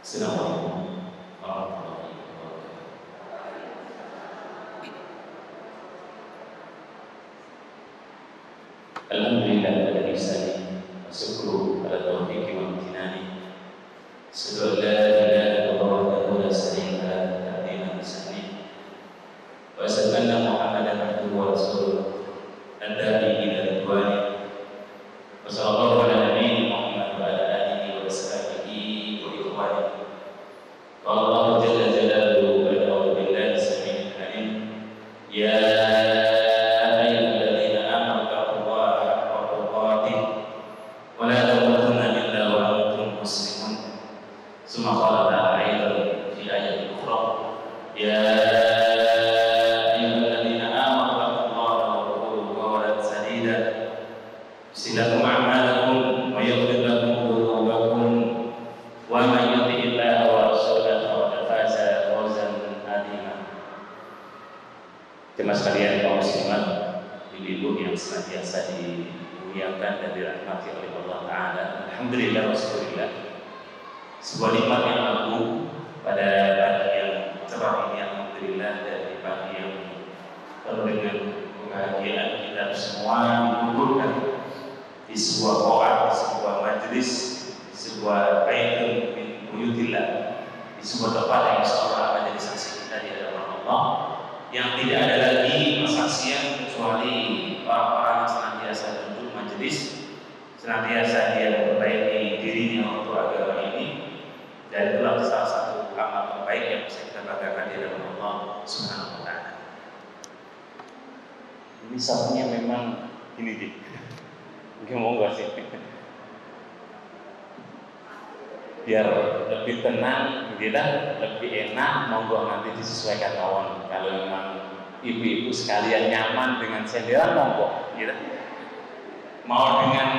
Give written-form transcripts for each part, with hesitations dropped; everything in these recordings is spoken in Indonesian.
Assalamualaikum warahmatullahi wabarakatuh. Alhamdulillahilladzi hadi wa syukru ala taufiqi wa imtinani. Asyhadu an la ilaha illallah wahdahu la syarika lahu ta'ziman lisani. Wa asyhadu anna Muhammadan abduhu wa rasuluh ad-da'i ila ridwani. Wa sallallahu ala nabiyyina Muhammad wa ala alihi wa sahbihi wa ikhwani. Qala Allah jalla jalaluhu wa a'udzu billahi as-sami'il 'alim. Ya ayyuhalladzina amanu taqullaha haqqa tuqatih wa la tamutunna illa wa antum muslimun. Summa qala ta'ala aidan fi ayatin ukhra. Ya ayyuhalladzina amanu taqullaha wa qulu qawlan sadida yuslih a'malakum wa yaghfir lakum dhunubakum wa man yuti'illaha wa rasulahu faqad faza fawzan 'azima. Jemaah sekalian kaum muslimat, ibu-ibu yang senantiasa dimuliakan dan dirahmati oleh Allah Ta'ala. Alhamdulillah wassalillah. Sebuah nikmat yang agung pada pagi yang cerah ini, alhamdulillah, dari pagi yang penuh dengan kebahagiaan kita semua dikumpulkan di sebuah qo'ah, di sebuah majelis, di sebuah baitun min buyutillah, di sebuah tempat yang insyaallah akan jadi saksi kita di hadapan Allah, yang tidak ada lagi persaksian kecuali orang-orang yang senantiasa duduk majelis, senantiasa dia memperbaiki dirinya untuk agama ini, dan itulah salah satu amal terbaik yang bisa kita banggakan di hadapan Allah Subhanahu wa Ta'ala. Ini saatnya memang ini deh. Mungkin mau nggak sih? Biar lebih tenang, gitu, lebih enak, monggo nanti disesuaikan lawan. Kalau memang ibu-ibu sekalian nyaman dengan senderan, monggo, gitu. Mau dengan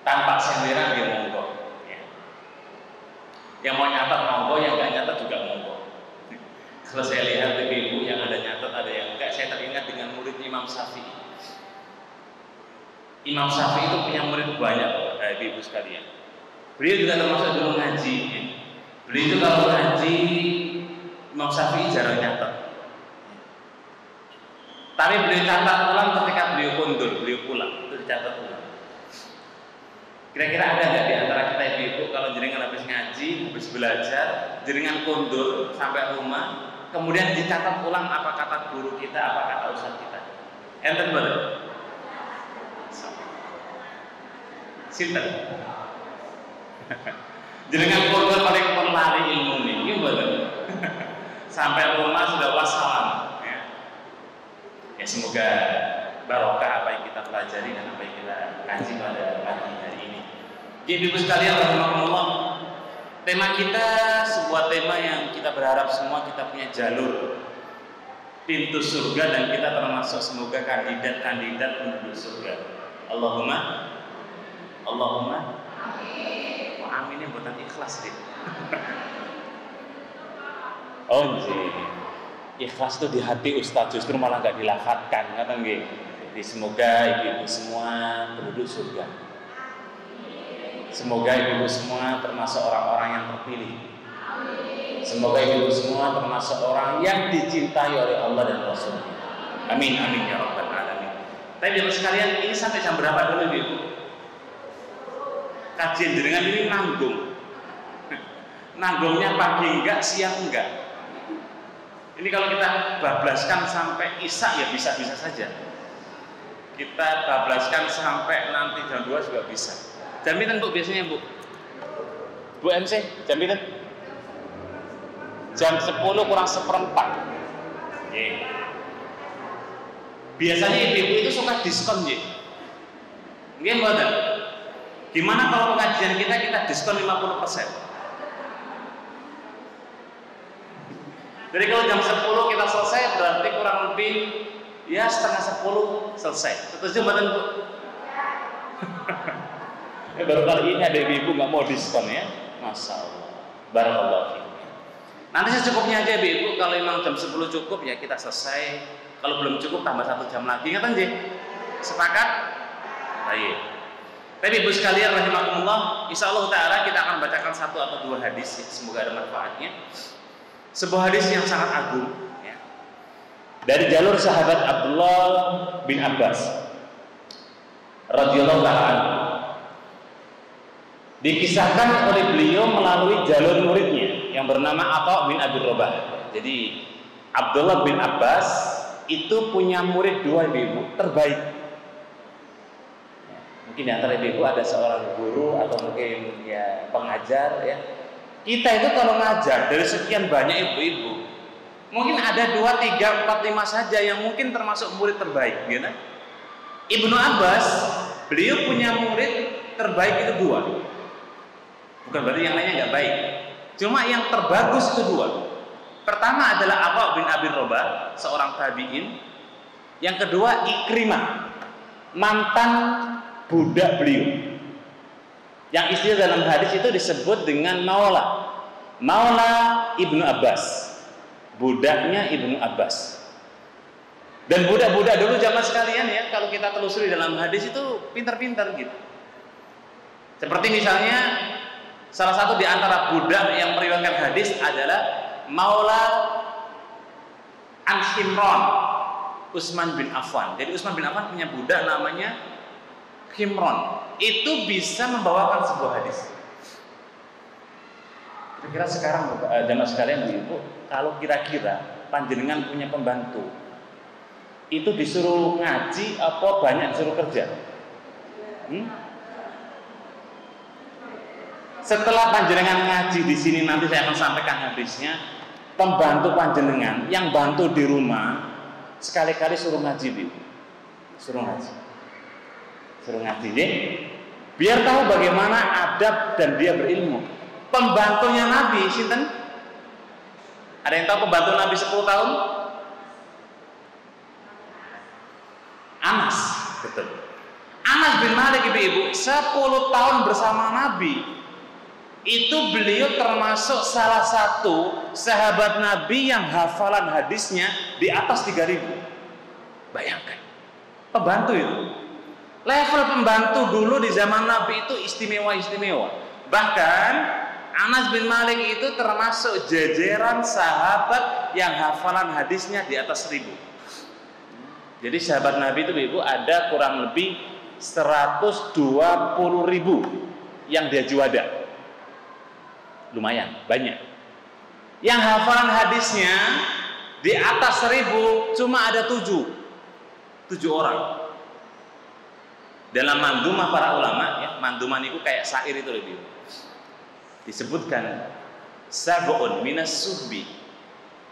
tanpa senderan, dia monggo. Ya. Yang mau nyatat monggo, yang nggak nyatat juga monggo. Kalau saya lihat ibu-ibu yang ada nyatat, ada yang enggak, saya teringat dengan murid Imam Syafi'i. Imam Syafi'i itu punya murid banyak, ibu-ibu sekalian. Beliau juga termasuk dulu ngaji. Beliau itu kalau ngaji, Imam Syafi'i jarang nyatet. Tapi beliau catat ulang ketika beliau kondur, beliau pulang, itu dicatat ulang. Kira-kira ada nggak di antara kita ibu-ibu kalau jenengan habis ngaji, habis belajar, jenengan kondur sampai rumah, kemudian dicatat ulang apa kata guru kita, apa kata ustaz kita? Enten betul? Sinten? Jenengan korban paling pelari ilmu ini, betul. Sampai rumah sudah wassalam. Ya semoga barokah apa yang kita pelajari dan apa yang kita kaji pada pagi hari ini. Jadi ibu sekalian, rahimakumullah, tema kita sebuah tema yang kita berharap semua kita punya jalur pintu surga dan kita termasuk semoga kandidat-kandidat menuju surga. Allahumma aminnya buatan ikhlas deh. Oh sih, ikhlas tuh di hati Ustadz, justru malah nggak dilafadzkan, nggak tahu nggih. Jadi semoga ibu-ibu semua penduduk surga. Semoga ibu-ibu semua termasuk orang-orang yang terpilih. Semoga ibu-ibu semua termasuk orang yang dicintai oleh Allah dan Rasul-Nya. Amin amin ya rabbal alamin. Tapi ibu sekalian, ini sampai jam berapa dulu ibu? Kajian jenengan ini nanggung. Nanggungnya pagi enggak, siang enggak. Ini kalau kita bablaskan sampai isya ya bisa-bisa saja. Kita bablaskan sampai nanti jam 2 juga bisa. Jam pinten Bu biasanya Bu? Bu MC, jam pinten? Jam 10 kurang seperempat. Biasanya ibu-ibu itu suka diskon nggih. Nggih mboten? Gimana kalau pengajian kita diskon 50%? Jadi kalau jam 10 kita selesai, berarti kurang lebih ya setengah 10 selesai. Setuju mboten Bu? Baru kali ini ada ibu nggak mau diskon ya, masya Allah. Barakallahu fiikum. Nanti secukupnya aja ibu. Kalau memang jam 10 cukup ya kita selesai. Kalau belum cukup tambah 1 jam lagi, ngerti nggih? Sepakat? Baik. Tapi Ibu sekalian rahimakumullah, insyaallah taala kita akan bacakan satu atau dua hadis ya, semoga ada manfaatnya. Sebuah hadis yang sangat agung ya. Dari jalur sahabat Abdullah bin Abbas radhiyallahu taala anhu. Dikisahkan oleh beliau melalui jalur muridnya yang bernama Atha bin Abi Rabah. Jadi Abdullah bin Abbas itu punya murid dua ibu terbaik. Mungkin di antara ibu ada seorang guru atau mungkin ya pengajar ya. Kita itu kalau ngajar dari sekian banyak ibu-ibu, mungkin ada 2, 3, 4, 5 saja yang mungkin termasuk murid terbaik, gitu. Ibnu Abbas, beliau punya murid terbaik itu 2. Bukan berarti yang lainnya nggak baik. Cuma yang terbagus itu 2. Pertama adalah Atha bin Abi Rabah, seorang tabi'in. Yang kedua Ikrimah, mantan budak beliau, yang istilah dalam hadis itu disebut dengan Maula Ibnu Abbas, budaknya Ibnu Abbas. Dan budak-budak dulu zaman sekalian ya, kalau kita telusuri dalam hadis itu pintar-pintar gitu. Seperti misalnya salah satu di antara budak yang meriwayatkan hadis adalah Maula An Himran Utsman bin Affan. Jadi Utsman bin Affan punya budak namanya Himron, itu bisa membawakan sebuah hadis. Kira-kira sekarang jamaah sekalian ibu, kalau kira-kira panjenengan punya pembantu, itu disuruh ngaji apa banyak disuruh kerja? Setelah panjenengan ngaji di sini nanti saya akan sampaikan hadisnya. Pembantu panjenengan yang bantu di rumah sekali-kali suruh ngaji, Bu. Suruh ngaji deh, biar tahu bagaimana adab dan dia berilmu. Pembantunya Nabi sinten? Ada yang tahu pembantu Nabi 10 tahun? Anas, betul. Anas bin Malik ibu-ibu 10 tahun bersama Nabi. Itu beliau termasuk salah satu sahabat Nabi yang hafalan hadisnya di atas 3.000. Bayangkan, pembantu itu. Level pembantu dulu di zaman Nabi itu istimewa-istimewa. Bahkan Anas bin Malik itu termasuk jajaran sahabat yang hafalan hadisnya di atas 1.000. Jadi sahabat Nabi itu ibu ada kurang lebih 120.000 yang dia juada. Lumayan banyak. Yang hafalan hadisnya di atas 1.000 cuma ada 7 orang. Dalam mandumah para ulama ya, mandumah itu kayak syair itu lebih disebutkan sab'un minas suhbi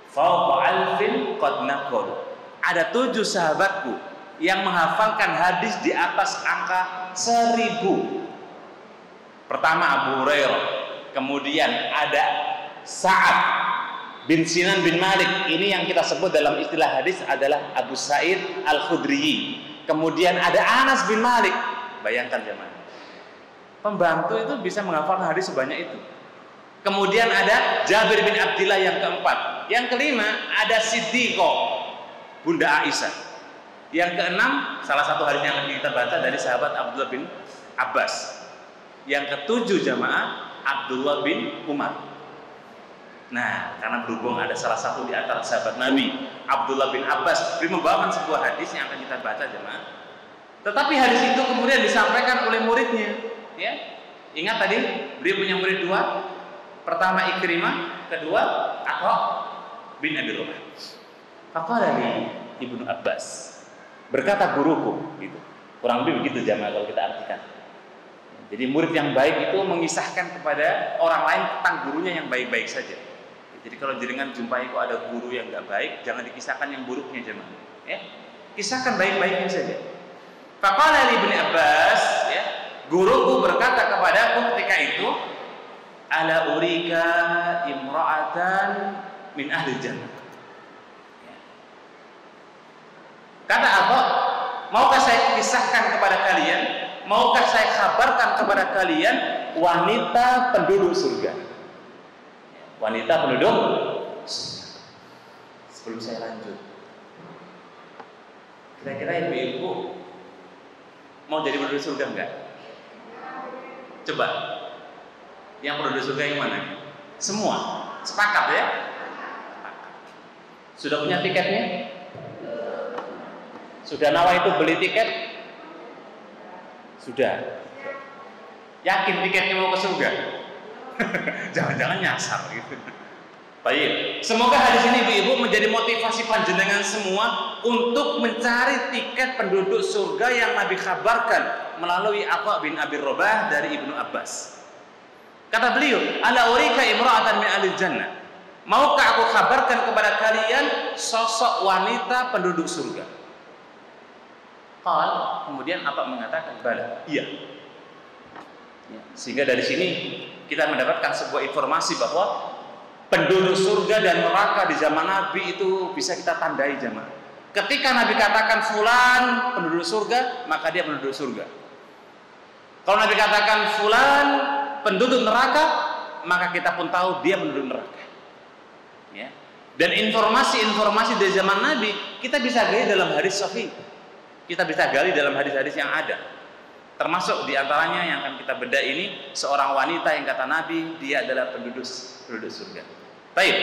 fawqa alfin qad naqalu. Ada 7 sahabatku yang menghafalkan hadis di atas angka 1.000. Pertama Abu Hurairah, kemudian ada Sa'ad bin Sinan bin Malik, ini yang kita sebut dalam istilah hadis adalah Abu Sa'id Al-Khudri. Kemudian ada Anas bin Malik. Bayangkan jemaah, pembantu itu bisa menghafal hadis sebanyak itu. Kemudian ada Jabir bin Abdillah yang keempat. Yang kelima ada Siddiqah, Bunda Aisyah. Yang keenam salah satu hadis yang akan kita baca dari sahabat Abdullah bin Abbas. Yang ketujuh jemaah Abdullah bin Umar. Nah, karena berhubung ada salah satu di antara sahabat Nabi, Abdullah bin Abbas, beliau membawakan sebuah hadis yang akan kita baca jemaah. Tetapi hadis itu kemudian disampaikan oleh muridnya, ya. Ingat tadi, beliau punya murid 2. Pertama Ikrimah, kedua Atha bin Abi Rabah. Faqala li Ibnu Abbas, berkata guruku, gitu. Kurang lebih begitu jemaah kalau kita artikan. Jadi murid yang baik itu mengisahkan kepada orang lain tentang gurunya yang baik-baik saja. Jadi kalau jenengan jumpai kok ada guru yang nggak baik, jangan dikisahkan yang buruknya jemaah. Ya, kisahkan baik-baiknya saja. Faqala li Ibnu Abbas, ya, guruku berkata kepadaku ketika itu, ala urika imra'atan min ahli jannah. Ya. Kata Atha, maukah saya kisahkan kepada kalian, maukah saya kabarkan kepada kalian wanita penduduk surga? Wanita penduduk surga. Sebelum saya lanjut, kira-kira ibu-ibu mau jadi penduduk surga enggak? Coba, yang penduduk surga yang mana? Semua, sepakat ya? Sudah punya tiketnya? Sudah nawa itu beli tiket? Sudah. Yakin tiketnya mau ke surga? Jangan-jangan nyasar gitu. Baik, semoga hadis ini ibu-ibu menjadi motivasi panjenengan semua untuk mencari tiket penduduk surga yang Nabi kabarkan melalui Atha bin Abi Rabah dari Ibnu Abbas. Kata beliau, "Ala urika imra'atan min ahli jannah." Maukah aku kabarkan kepada kalian sosok wanita penduduk surga? Kemudian Atha mengatakan, "Bala." Iya. Ya, sehingga dari sini kita mendapatkan sebuah informasi bahwa penduduk surga dan neraka di zaman Nabi itu bisa kita tandai jemaah. Ketika Nabi katakan fulan penduduk surga, maka dia penduduk surga. Kalau Nabi katakan fulan penduduk neraka, maka kita pun tahu dia penduduk neraka. Ya. Dan informasi-informasi dari zaman Nabi kita bisa gali dalam hadis sahih. Kita bisa gali dalam hadis-hadis yang ada. Termasuk diantaranya yang akan kita bedah ini seorang wanita yang kata Nabi dia adalah penduduk surga. Baik,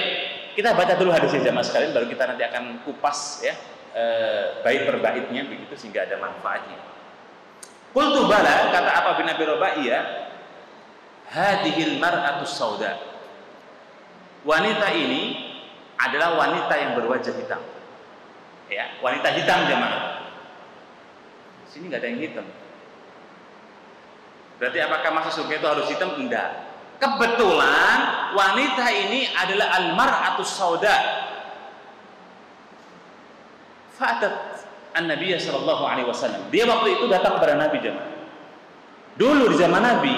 kita baca dulu hadisnya jamaah sekalian, baru kita nanti akan kupas ya bait per baitnya begitu sehingga ada manfaatnya. Qultu bala, kata Atha bin Abi Rabah, iya. Hadhil mar'atus sauda. Wanita ini adalah wanita yang berwajah hitam. Ya, wanita hitam jamaah. Sini nggak ada yang hitam. Berarti apakah masuk surga itu harus hitam? Enggak. Kebetulan wanita ini adalah al-mar'atus sauda. Fa'atat an-nabiy sallallahu alaihi wasallam. Dia waktu itu datang kepada Nabi jemaah. Dulu di zaman Nabi,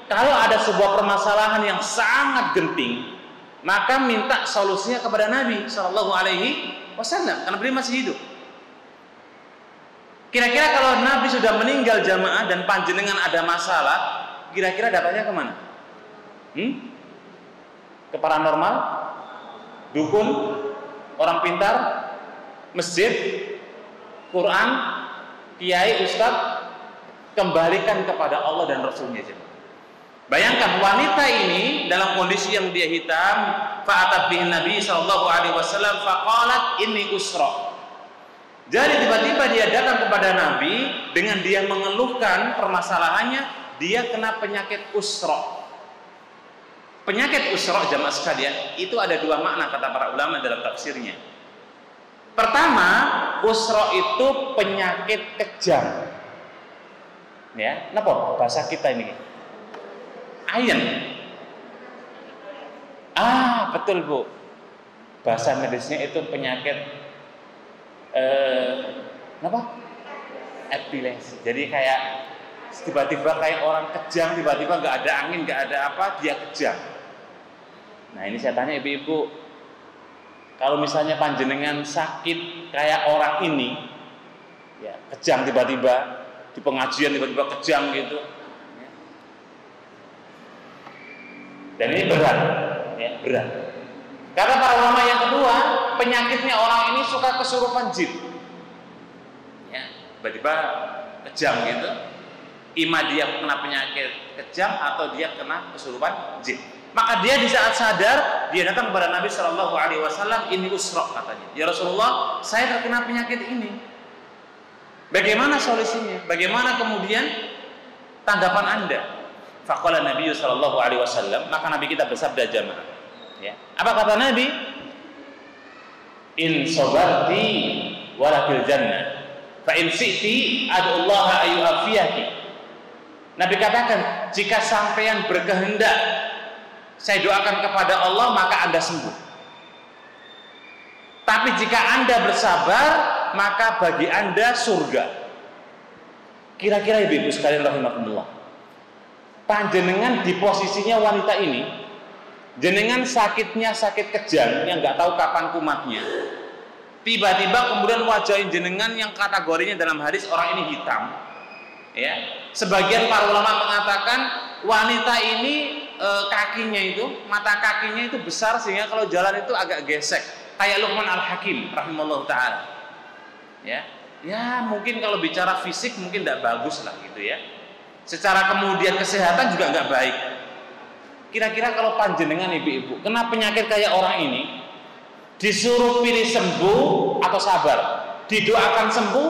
kalau ada sebuah permasalahan yang sangat genting, maka minta solusinya kepada Nabi sallallahu alaihi wasallam karena beliau masih hidup. Kira-kira kalau Nabi sudah meninggal jamaah dan panjenengan ada masalah, kira-kira datanya kemana? Ke paranormal? Dukun? Orang pintar? Masjid? Quran? Kiai? Ustadz? Kembalikan kepada Allah dan Rasulnya jemaah. Bayangkan wanita ini dalam kondisi yang dia hitam, fa'atat bihin Nabi sallallahu alaihi wasallam faqalat inni usra. Jadi tiba-tiba dia datang kepada Nabi dengan dia mengeluhkan permasalahannya, dia kena penyakit usra. Penyakit usra jamaah sekalian, itu ada dua makna kata para ulama dalam tafsirnya. Pertama, usra itu penyakit kejang. Ya, kenapa bahasa kita ini? Ayen. Betul Bu. Bahasa medisnya itu penyakit kenapa? Epilepsi. Jadi kayak tiba-tiba kayak orang kejang, tiba-tiba nggak ada angin, nggak ada apa, dia kejang. Nah ini saya tanya ibu-ibu, kalau misalnya panjenengan sakit kayak orang ini, ya kejang tiba-tiba di pengajian tiba-tiba kejang gitu, ya. Dan ini berat, ya berat. Kata para ulama yang kedua, penyakitnya orang ini suka kesurupan jin. Ya, tiba-tiba kejang gitu. Ima dia kena penyakit kejang atau dia kena kesurupan jin. Maka dia di saat sadar, dia datang kepada Nabi Shallallahu Alaihi Wasallam, ini usra katanya. Ya Rasulullah, saya terkena penyakit ini. Bagaimana solusinya? Bagaimana kemudian tanggapan Anda? Faqala Nabi Shallallahu Alaihi Wasallam, maka Nabi kita bersabda jamaah. Ya. Apa kata Nabi? In sabarti walakil jannah, fa in siti ad'ullaha ayyu'afiyaki. Nabi katakan, jika sampean berkehendak, saya doakan kepada Allah maka Anda sembuh. Tapi jika Anda bersabar, maka bagi Anda surga. Kira-kira ibu-ibu sekalian rahimakumullah, panjenengan di posisinya wanita ini, jenengan sakitnya sakit kejang yang nggak tahu kapan kumatnya, tiba-tiba kemudian wajah jenengan yang kategorinya dalam hadis orang ini hitam, ya. Sebagian para ulama mengatakan wanita ini kakinya itu, mata kakinya itu besar sehingga kalau jalan itu agak gesek, kayak Luqman Al-Hakim rahimahullah taala, ya. Ya mungkin kalau bicara fisik mungkin tidak bagus lah gitu ya. secara kemudian kesehatan juga nggak baik. Kira-kira kalau panjenengan ibu-ibu kena penyakit kayak orang ini, disuruh pilih sembuh atau sabar, didoakan sembuh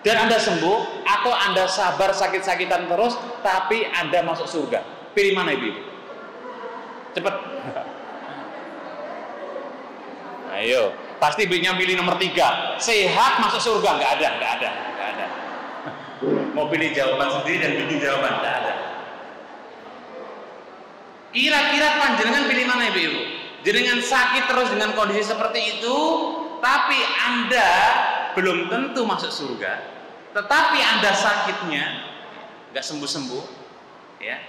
dan Anda sembuh, atau Anda sabar sakit-sakitan terus tapi Anda masuk surga, pilih mana ibu-ibu? Cepet. Ayo, pasti ibunya pilih nomor 3, sehat masuk surga. Nggak ada. Mau pilih jawaban sendiri dan pilih jawaban, nggak ada. Kira-kira panjenengan pilih mana ibu-ibu? Jenengan sakit terus dengan kondisi seperti itu, tapi Anda belum tentu masuk surga, tetapi Anda sakitnya nggak sembuh-sembuh, ya,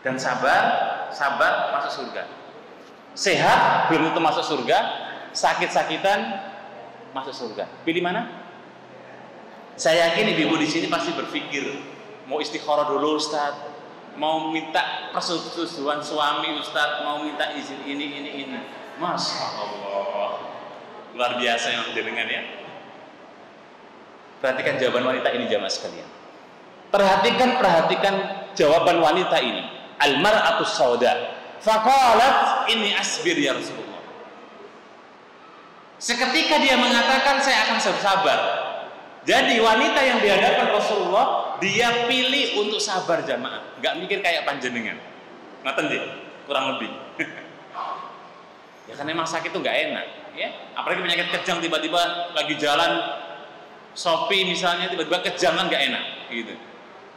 dan sabar masuk surga. Sehat belum tentu masuk surga, sakit-sakitan masuk surga. Pilih mana? Saya yakin ibu-ibu di sini pasti berpikir, mau istikharah dulu Ustaz, mau minta persetujuan suami Ustaz, mau minta izin ini. Masya Allah, luar biasa yang jenengan ya. Perhatikan jawaban wanita ini jamaah sekalian. Perhatikan jawaban wanita ini. Al-mar'atus sauda. Faqalat inni asbir ya Rasulullah. Seketika dia mengatakan saya akan sabar. Jadi wanita yang dihadapan Rasulullah, dia pilih untuk sabar jamaah, nggak mikir kayak panjenengan. Ngaten sih, kurang lebih. Ya kan memang sakit itu nggak enak, ya. Apalagi penyakit kejang, tiba-tiba lagi jalan Shopee misalnya, tiba-tiba kejang kan nggak enak, gitu.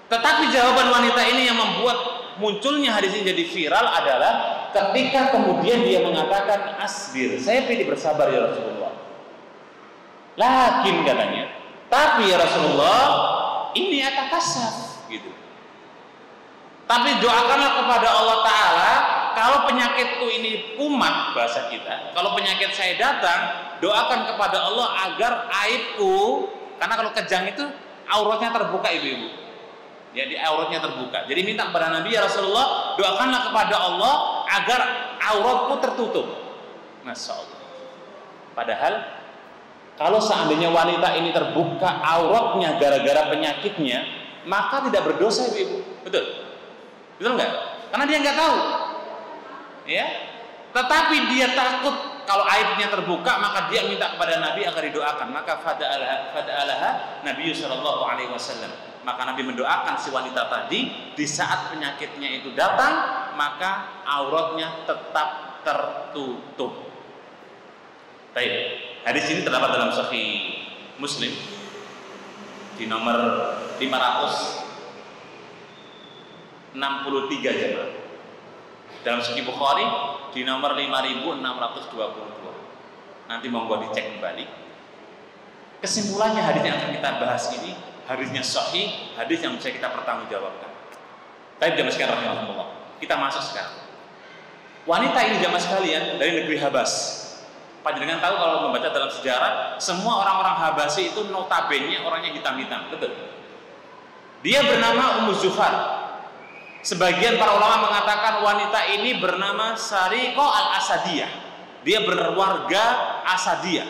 Tetapi jawaban wanita ini yang membuat munculnya hadis ini jadi viral adalah ketika kemudian dia mengatakan asbir, saya pilih bersabar ya Rasulullah. Lakin katanya, tapi ya Rasulullah, ini atakasaf gitu. Tapi doakanlah kepada Allah Ta'ala, kalau penyakitku ini kumat, bahasa kita, kalau penyakit saya datang, doakan kepada Allah agar aibku, karena kalau kejang itu auratnya terbuka ibu-ibu, jadi auratnya terbuka. Jadi minta kepada Nabi, ya Rasulullah, doakanlah kepada Allah agar auratku tertutup. Masya Allah. Padahal kalau seandainya wanita ini terbuka auratnya gara-gara penyakitnya, maka tidak berdosa ibu-ibu. Betul nggak? Karena dia nggak tahu, ya. Tetapi dia takut kalau aibnya terbuka, maka dia minta kepada Nabi agar didoakan. Maka fada'alaha Nabi Sallallahu Alaihi Wasallam. Maka Nabi mendoakan si wanita tadi, di saat penyakitnya itu datang, maka auratnya tetap tertutup. Baik. Hadis ini terdapat dalam Sahih Muslim di nomor 563 jemaah. Dalam Sahih Bukhari di nomor 5622. Nanti monggo dicek kembali. Kesimpulannya hadis yang akan kita bahas ini hadisnya sahih, hadis yang bisa kita pertanggungjawabkan. Baik jemaah sekalian rahimahullah. Kita masuk sekarang. Wanita ini jemaah sekalian dari negeri Habas. Panjenengan tahu kalau membaca dalam sejarah, semua orang-orang Habasyi itu notabene orangnya hitam-hitam, betul. Dia bernama Ummu Zufar. Sebagian para ulama mengatakan wanita ini bernama Sariqah al-Asadiyah. Dia berwarga Asadiyah.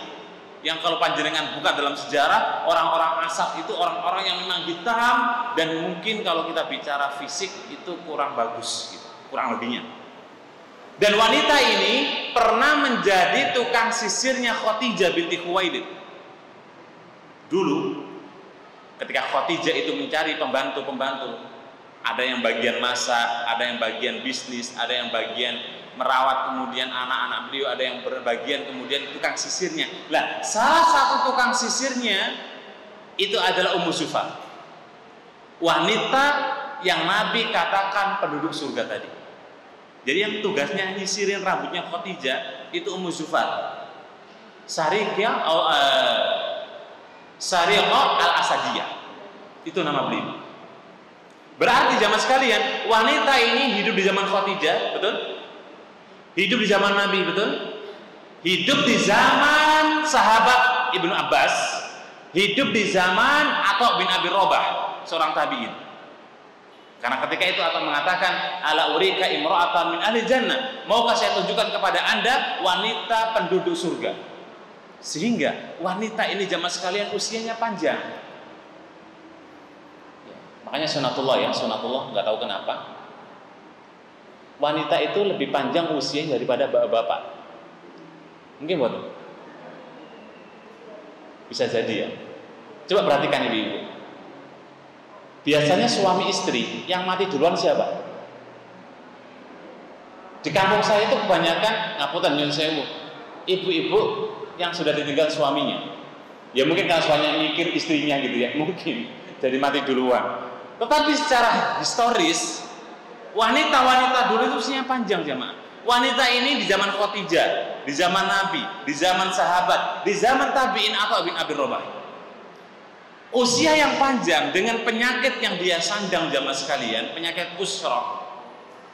Yang kalau panjenengan buka dalam sejarah, orang-orang Asad itu orang-orang yang memang hitam dan mungkin kalau kita bicara fisik itu kurang bagus, gitu, kurang lebihnya. Dan wanita ini pernah menjadi tukang sisirnya Khadijah binti Khuwailid. Dulu ketika Khadijah itu mencari pembantu-pembantu, ada yang bagian masak, ada yang bagian bisnis, ada yang bagian merawat kemudian anak-anak beliau, ada yang berbagian kemudian tukang sisirnya. Nah, salah satu tukang sisirnya itu adalah Ummu Zufar. Wanita yang Nabi katakan penduduk surga tadi. Jadi yang tugasnya nyisirin rambutnya Khadijah itu Ummu Zufar. Sariqah al-Asadiyah. Itu nama beliau. Berarti jamaah sekalian, wanita ini hidup di zaman Khadijah, betul? Hidup di zaman Nabi, betul? Hidup di zaman sahabat Ibnu Abbas, hidup di zaman Atha bin Abi Rabah, seorang tabi'in. Karena ketika itu akan mengatakan ala urika imra'atan min ahli jannah, maukah saya tunjukkan kepada Anda wanita penduduk surga. Sehingga wanita ini jamaah sekalian usianya panjang. Makanya sunatullah ya, sunatullah nggak tahu kenapa. Wanita itu lebih panjang usianya daripada bapak-bapak. Mungkin buat bisa jadi ya. Coba perhatikan ibu-ibu. Biasanya suami istri yang mati duluan siapa? Di kampung saya itu kebanyakan ngapunten nyun sewu, ibu-ibu yang sudah ditinggal suaminya. Ya mungkin karena suaminya mikir istrinya gitu ya, mungkin jadi mati duluan. Tetapi secara historis, wanita-wanita dulu itu usianya panjang jemaah. Wanita ini di zaman Khadijah, di zaman Nabi, di zaman sahabat, di zaman tabi'in atau bin Abi Robah. Usia yang panjang dengan penyakit yang dia sandang jamaah sekalian, penyakit kusroh.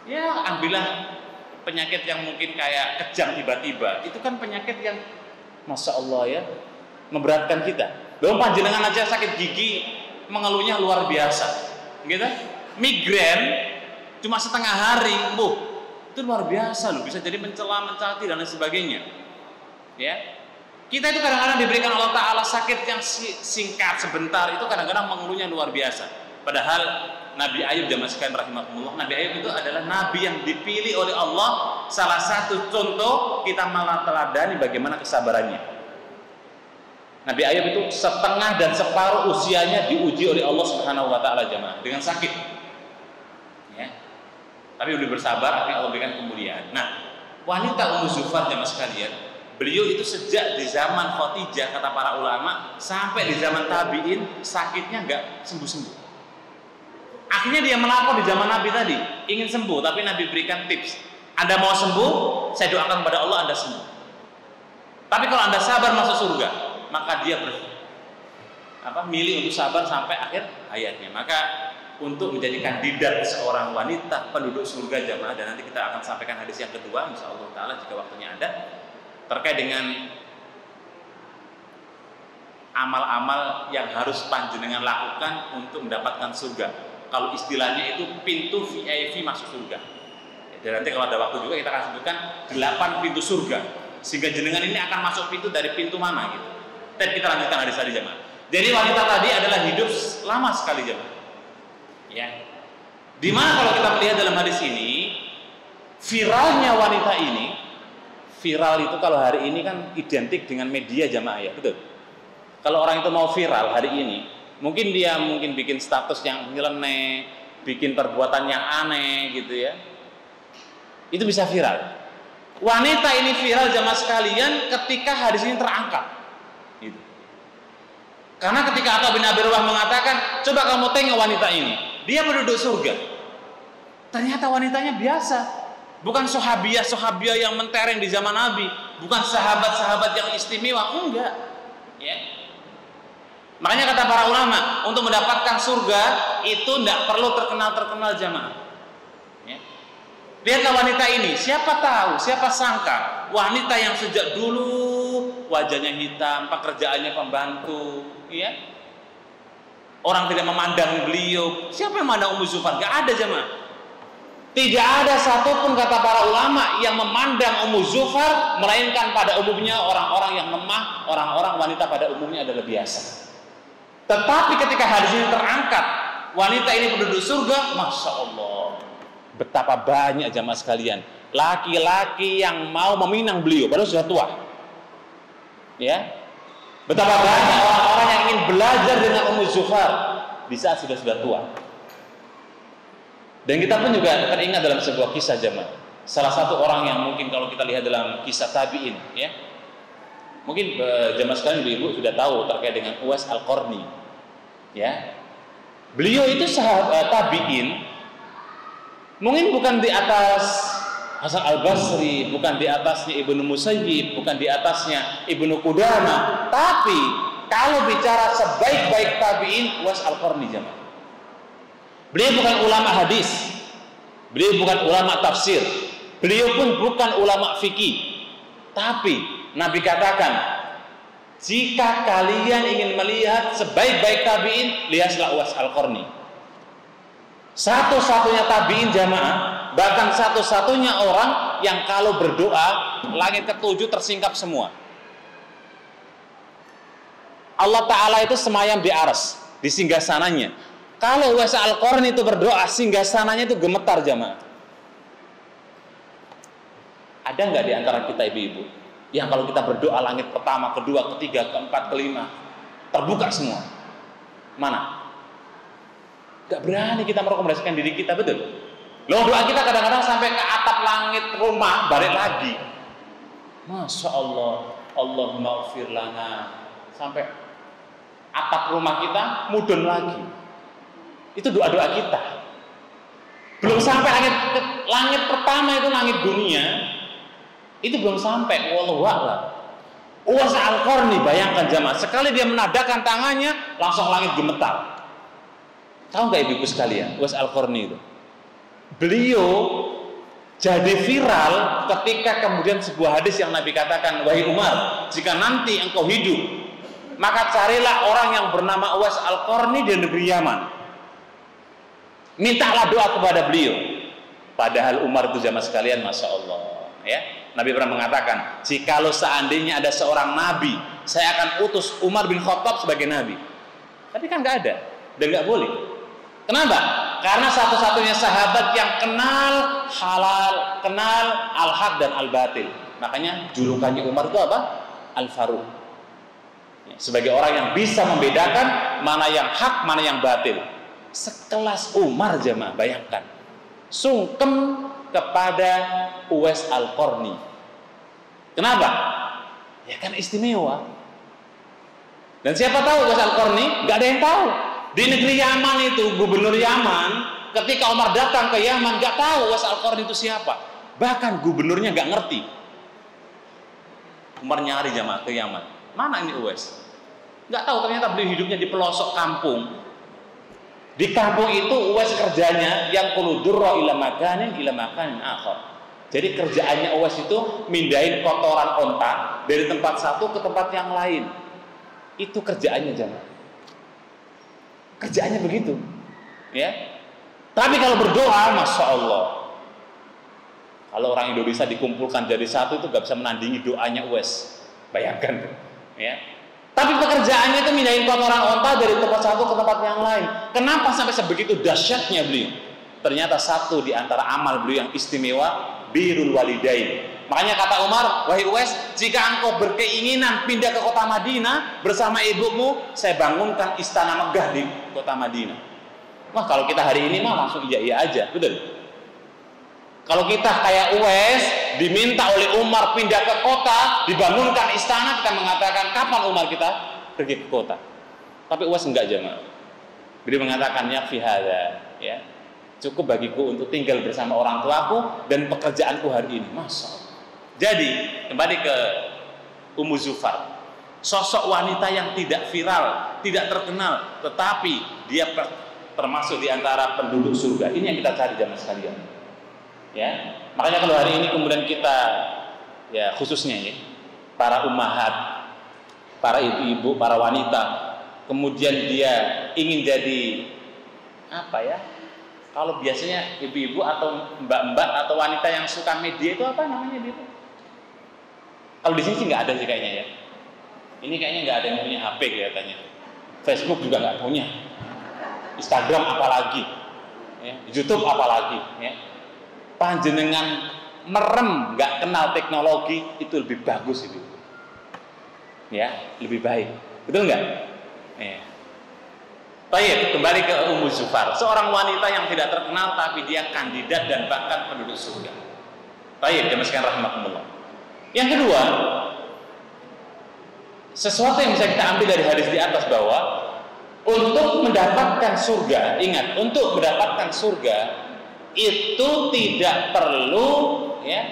Ya ambillah penyakit yang mungkin kayak kejang tiba-tiba. Itu kan penyakit yang Masya Allah ya, memberatkan kita. Belum panjenengan aja sakit gigi, mengeluhnya luar biasa. Gitu? Migrain cuma setengah hari, itu luar biasa loh, bisa jadi mencela, mencati dan lain sebagainya. Ya, kita itu kadang-kadang diberikan Allah Taala sakit yang singkat sebentar, itu kadang-kadang mengeluhnya luar biasa. Padahal Nabi Ayub jamaah sekalian rahimahumullah, Nabi Ayub itu adalah nabi yang dipilih oleh Allah. Salah satu contoh kita malah teladani bagaimana kesabarannya. Nabi Ayub itu setengah dan separuh usianya diuji oleh Allah Subhanahu wa taala jamaah dengan sakit. Ya. Tapi udah bersabar, akhirnya Allah berikan kemuliaan. Nah, wanita Ummu Zufar jamaah sekalian, beliau itu sejak di zaman Khadijah kata para ulama sampai di zaman tabi'in sakitnya enggak sembuh-sembuh. Akhirnya dia melapor di zaman Nabi tadi, ingin sembuh, tapi Nabi berikan tips. Anda mau sembuh, saya doakan kepada Allah Anda sembuh. Tapi kalau Anda sabar masuk surga, maka dia milih untuk sabar sampai akhir hayatnya. Maka untuk menjadi kandidat seorang wanita penduduk surga jamaah, dan nanti kita akan sampaikan hadis yang kedua insyaallah taala jika waktunya ada, terkait dengan amal-amal yang harus panjenengan lakukan untuk mendapatkan surga. Kalau istilahnya itu pintu VIP masuk surga. Dan nanti kalau ada waktu juga kita akan sebutkan 8 pintu surga, sehingga jenengan ini akan masuk pintu dari pintu mana gitu. Dan kita lanjutkan hadis tadi jemaah. Jadi wanita tadi adalah hidup lama sekali jemaah. Ya. Dimana kalau kita melihat dalam hadis ini, viralnya wanita ini, viral itu kalau hari ini kan identik dengan media jemaah ya, betul. Kalau orang itu mau viral hari ini, mungkin dia bikin status yang nyeleneh, bikin perbuatan yang aneh gitu ya. Itu bisa viral. Wanita ini viral jamaah sekalian ketika hadis ini terangkat. Gitu. Karena ketika Atha bin Abi Rabah mengatakan, coba kamu tengok wanita ini, dia penduduk surga. Ternyata wanitanya biasa, bukan sahabiah yang mentereng di zaman Nabi, bukan sahabat-sahabat yang istimewa, enggak. Ya. Makanya kata para ulama, untuk mendapatkan surga itu tidak perlu terkenal jamaah. Ya. Lihatlah wanita ini, siapa tahu, siapa sangka wanita yang sejak dulu wajahnya hitam, pekerjaannya pembantu, ya. Orang tidak memandang beliau. Siapa yang memandang Ummu Zufar? Gak ada jamaah. Tidak ada satupun kata para ulama yang memandang Ummu Zufar, melainkan pada umumnya orang-orang yang lemah, orang-orang wanita pada umumnya adalah biasa. Tetapi ketika hadis ini terangkat, wanita ini penduduk surga, Masya Allah, betapa banyak jamaah sekalian laki-laki yang mau meminang beliau padahal sudah tua. Ya, betapa banyak orang-orang yang ingin belajar dengan Ummu Zufar di saat sudah tua. Dan kita pun juga teringat dalam sebuah kisah jamaah. Salah satu orang yang mungkin kalau kita lihat dalam kisah tabi'in, ya, mungkin jamaah sekalian ibu sudah tahu terkait dengan Uwais Al-Qarni. Ya, beliau itu sahabat tabi'in, mungkin bukan di atas Hasan Al-Basri, bukan di atasnya Ibnu Musayyib, bukan di atasnya Ibnu Qudamah, tapi kalau bicara sebaik-baik tabi'in, Uwais Al-Qarni jamaah. Beliau bukan ulama hadis, beliau bukan ulama tafsir, beliau pun bukan ulama fikih, tapi Nabi katakan, jika kalian ingin melihat sebaik-baik tabi'in, lihatlah Uwais Al-Qarni. Satu-satunya tabi'in jamaah, bahkan satu-satunya orang yang kalau berdoa, langit ketujuh tersingkap semua. Allah Ta'ala itu semayam di arsy, di singgasananya. Kalau Uwais Al-Qarni itu berdoa, singgasananya itu gemetar jamaah. Ada nggak di antara kita ibu-ibu yang kalau kita berdoa langit pertama, kedua, ketiga, keempat, kelima terbuka semua? Mana? Gak berani kita merekomendasikan diri kita, betul? Loh, doa kita kadang-kadang sampai ke atap langit rumah, balik lagi. Masya Allah, Allahumma ufir lana, sampai atap rumah kita mudun lagi. Itu doa-doa kita. Belum sampai langit pertama itu langit dunia, itu belum sampai. Wallahu a'lam. Uwais Al-Qarni, bayangkan jamaah, sekali dia menadakan tangannya langsung langit gemetar. Tahu nggak ibu-ibu sekalian, Uwais Al-Qarni itu? Beliau jadi viral ketika kemudian sebuah hadis yang Nabi katakan, wahai Umar, jika nanti engkau hidup, maka carilah orang yang bernama Uwais Al-Qarni di negeri Yaman. Mintalah doa kepada beliau. Padahal Umar itu jamaah sekalian, masya Allah, ya. Nabi pernah mengatakan, jikalau seandainya ada seorang nabi, saya akan utus Umar bin Khattab sebagai nabi. Tapi kan nggak ada, dan nggak boleh. Kenapa? Karena satu-satunya sahabat yang kenal halal, kenal al-haq dan al-batil. Makanya julukannya Umar itu apa? Al-Faruq. Sebagai orang yang bisa membedakan mana yang hak, mana yang batil. Sekelas Umar jemaah, bayangkan, sungkem kepada Uwais Al-Qarni. Kenapa? Ya kan istimewa. Dan siapa tahu Uwais Al-Qarni? Gak ada yang tahu. Di negeri Yaman itu, gubernur Yaman, ketika Umar datang ke Yaman, gak tahu Uwais Al-Qarni itu siapa. Bahkan gubernurnya gak ngerti. Umar nyari jamaah ke Yaman. Mana ini Uwais? Gak tahu, ternyata beliau hidupnya di pelosok kampung. Di kampung itu Uwais kerjanya yang kuludurra ila makanin akhar. Jadi kerjaannya Uwais itu mindahin kotoran onta dari tempat satu ke tempat yang lain. Itu kerjaannya jamaah. Kerjaannya begitu, ya. Tapi kalau berdoa, masya Allah, kalau orang Indonesia dikumpulkan jadi satu itu gak bisa menandingi doanya Uwais. Bayangkan, ya. Tapi pekerjaannya itu mindahin kotoran onta dari tempat satu ke tempat yang lain. Kenapa sampai sebegitu dahsyatnya beliau? Ternyata satu di antara amal beliau yang istimewa, birrul walidain. Makanya kata Umar, wahai Uwais, jika engkau berkeinginan pindah ke kota Madinah bersama ibumu, saya bangunkan istana megah di kota Madinah. Wah, kalau kita hari ini mah langsung iya aja, betul? Kalau kita kayak Uwais, diminta oleh Umar pindah ke kota, dibangunkan istana, kita mengatakan, kapan Umar kita pergi ke kota? Tapi Uwais enggak jemaah. Beliau mengatakan, yakfi hadza, ya. Cukup bagiku untuk tinggal bersama orang tuaku dan pekerjaanku hari ini. Masya Allah. Jadi, kembali ke Ummu Zufar. Sosok wanita yang tidak viral, tidak terkenal, tetapi dia termasuk di antara penduduk surga. Ini yang kita cari jamaah sekalian. Ya, makanya kalau hari ini kemudian kita, ya khususnya ya, para ummahat, para ibu-ibu, para wanita, kemudian dia ingin jadi apa ya? Kalau biasanya ibu-ibu atau mbak-mbak atau wanita yang suka media itu apa namanya ibu? Kalau di sini sih nggak ada sih kayaknya ya. Ini kayaknya nggak ada yang punya HP kelihatannya. Facebook juga nggak punya. Instagram apalagi, ya. YouTube apalagi, ya. Panjenengan merem nggak kenal teknologi itu lebih bagus ibu, ya, lebih baik, betul nggak? Ya. Baik, kembali ke Ummu Zufar, seorang wanita yang tidak terkenal tapi dia kandidat dan bahkan penduduk surga. Baik, demikian rahmatullah. Yang kedua, sesuatu yang bisa kita ambil dari hadis di atas bahwa untuk mendapatkan surga, ingat, untuk mendapatkan surga itu tidak perlu ya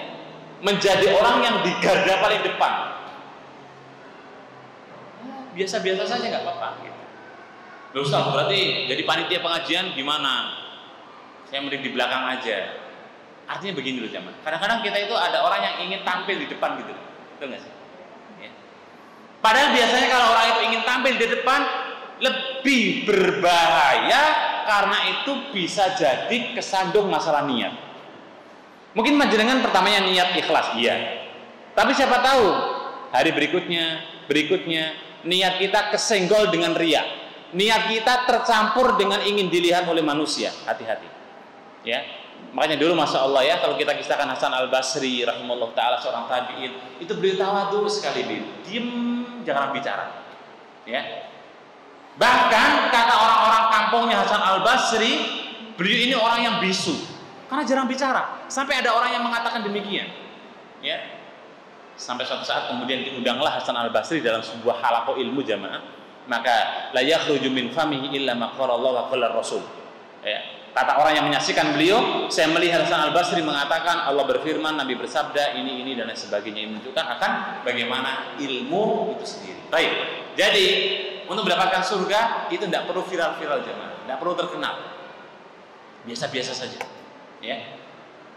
menjadi orang yang di garda paling depan. Biasa-biasa saja nggak apa-apa. Gitu. Loh Ustaz, berarti jadi panitia pengajian gimana? Saya mending di belakang aja. Artinya begini loh jamaah. Kadang-kadang kita itu ada orang yang ingin tampil di depan gitu, betul nggak sih? Ya. Padahal biasanya kalau orang itu ingin tampil di depan lebih berbahaya. Karena itu bisa jadi kesandung masalah niat. Mungkin panjenengan pertamanya niat ikhlas, iya. Tapi siapa tahu hari berikutnya niat kita kesenggol dengan riya. niat kita tercampur dengan ingin dilihat oleh manusia. Hati-hati. Ya. Makanya dulu Masya Allah ya, kalau kita kisahkan Hasan Al-Basri rahimahullah ta'ala, seorang tabi'in, itu beliau tawadhu sekali, diem, jangan bicara. Ya. Bahkan kata orang-orang kampungnya Hasan Al-Basri, beliau ini orang yang bisu karena jarang bicara. Sampai ada orang yang mengatakan demikian. Ya. Sampai suatu saat kemudian diundanglah Hasan Al-Basri dalam sebuah halaqah ilmu jamaah, maka la yakhruju min famihi illa ma qala Allah wa qala Rasul. Ya. Kata orang yang menyaksikan beliau, saya melihat Hasan Al-Basri mengatakan Allah berfirman, Nabi bersabda, ini dan lain sebagainya, yang menunjukkan akan bagaimana ilmu itu sendiri. Baik. Jadi untuk mendapatkan surga itu tidak perlu viral-viral jemaah, tidak perlu terkenal, biasa-biasa saja. Ya,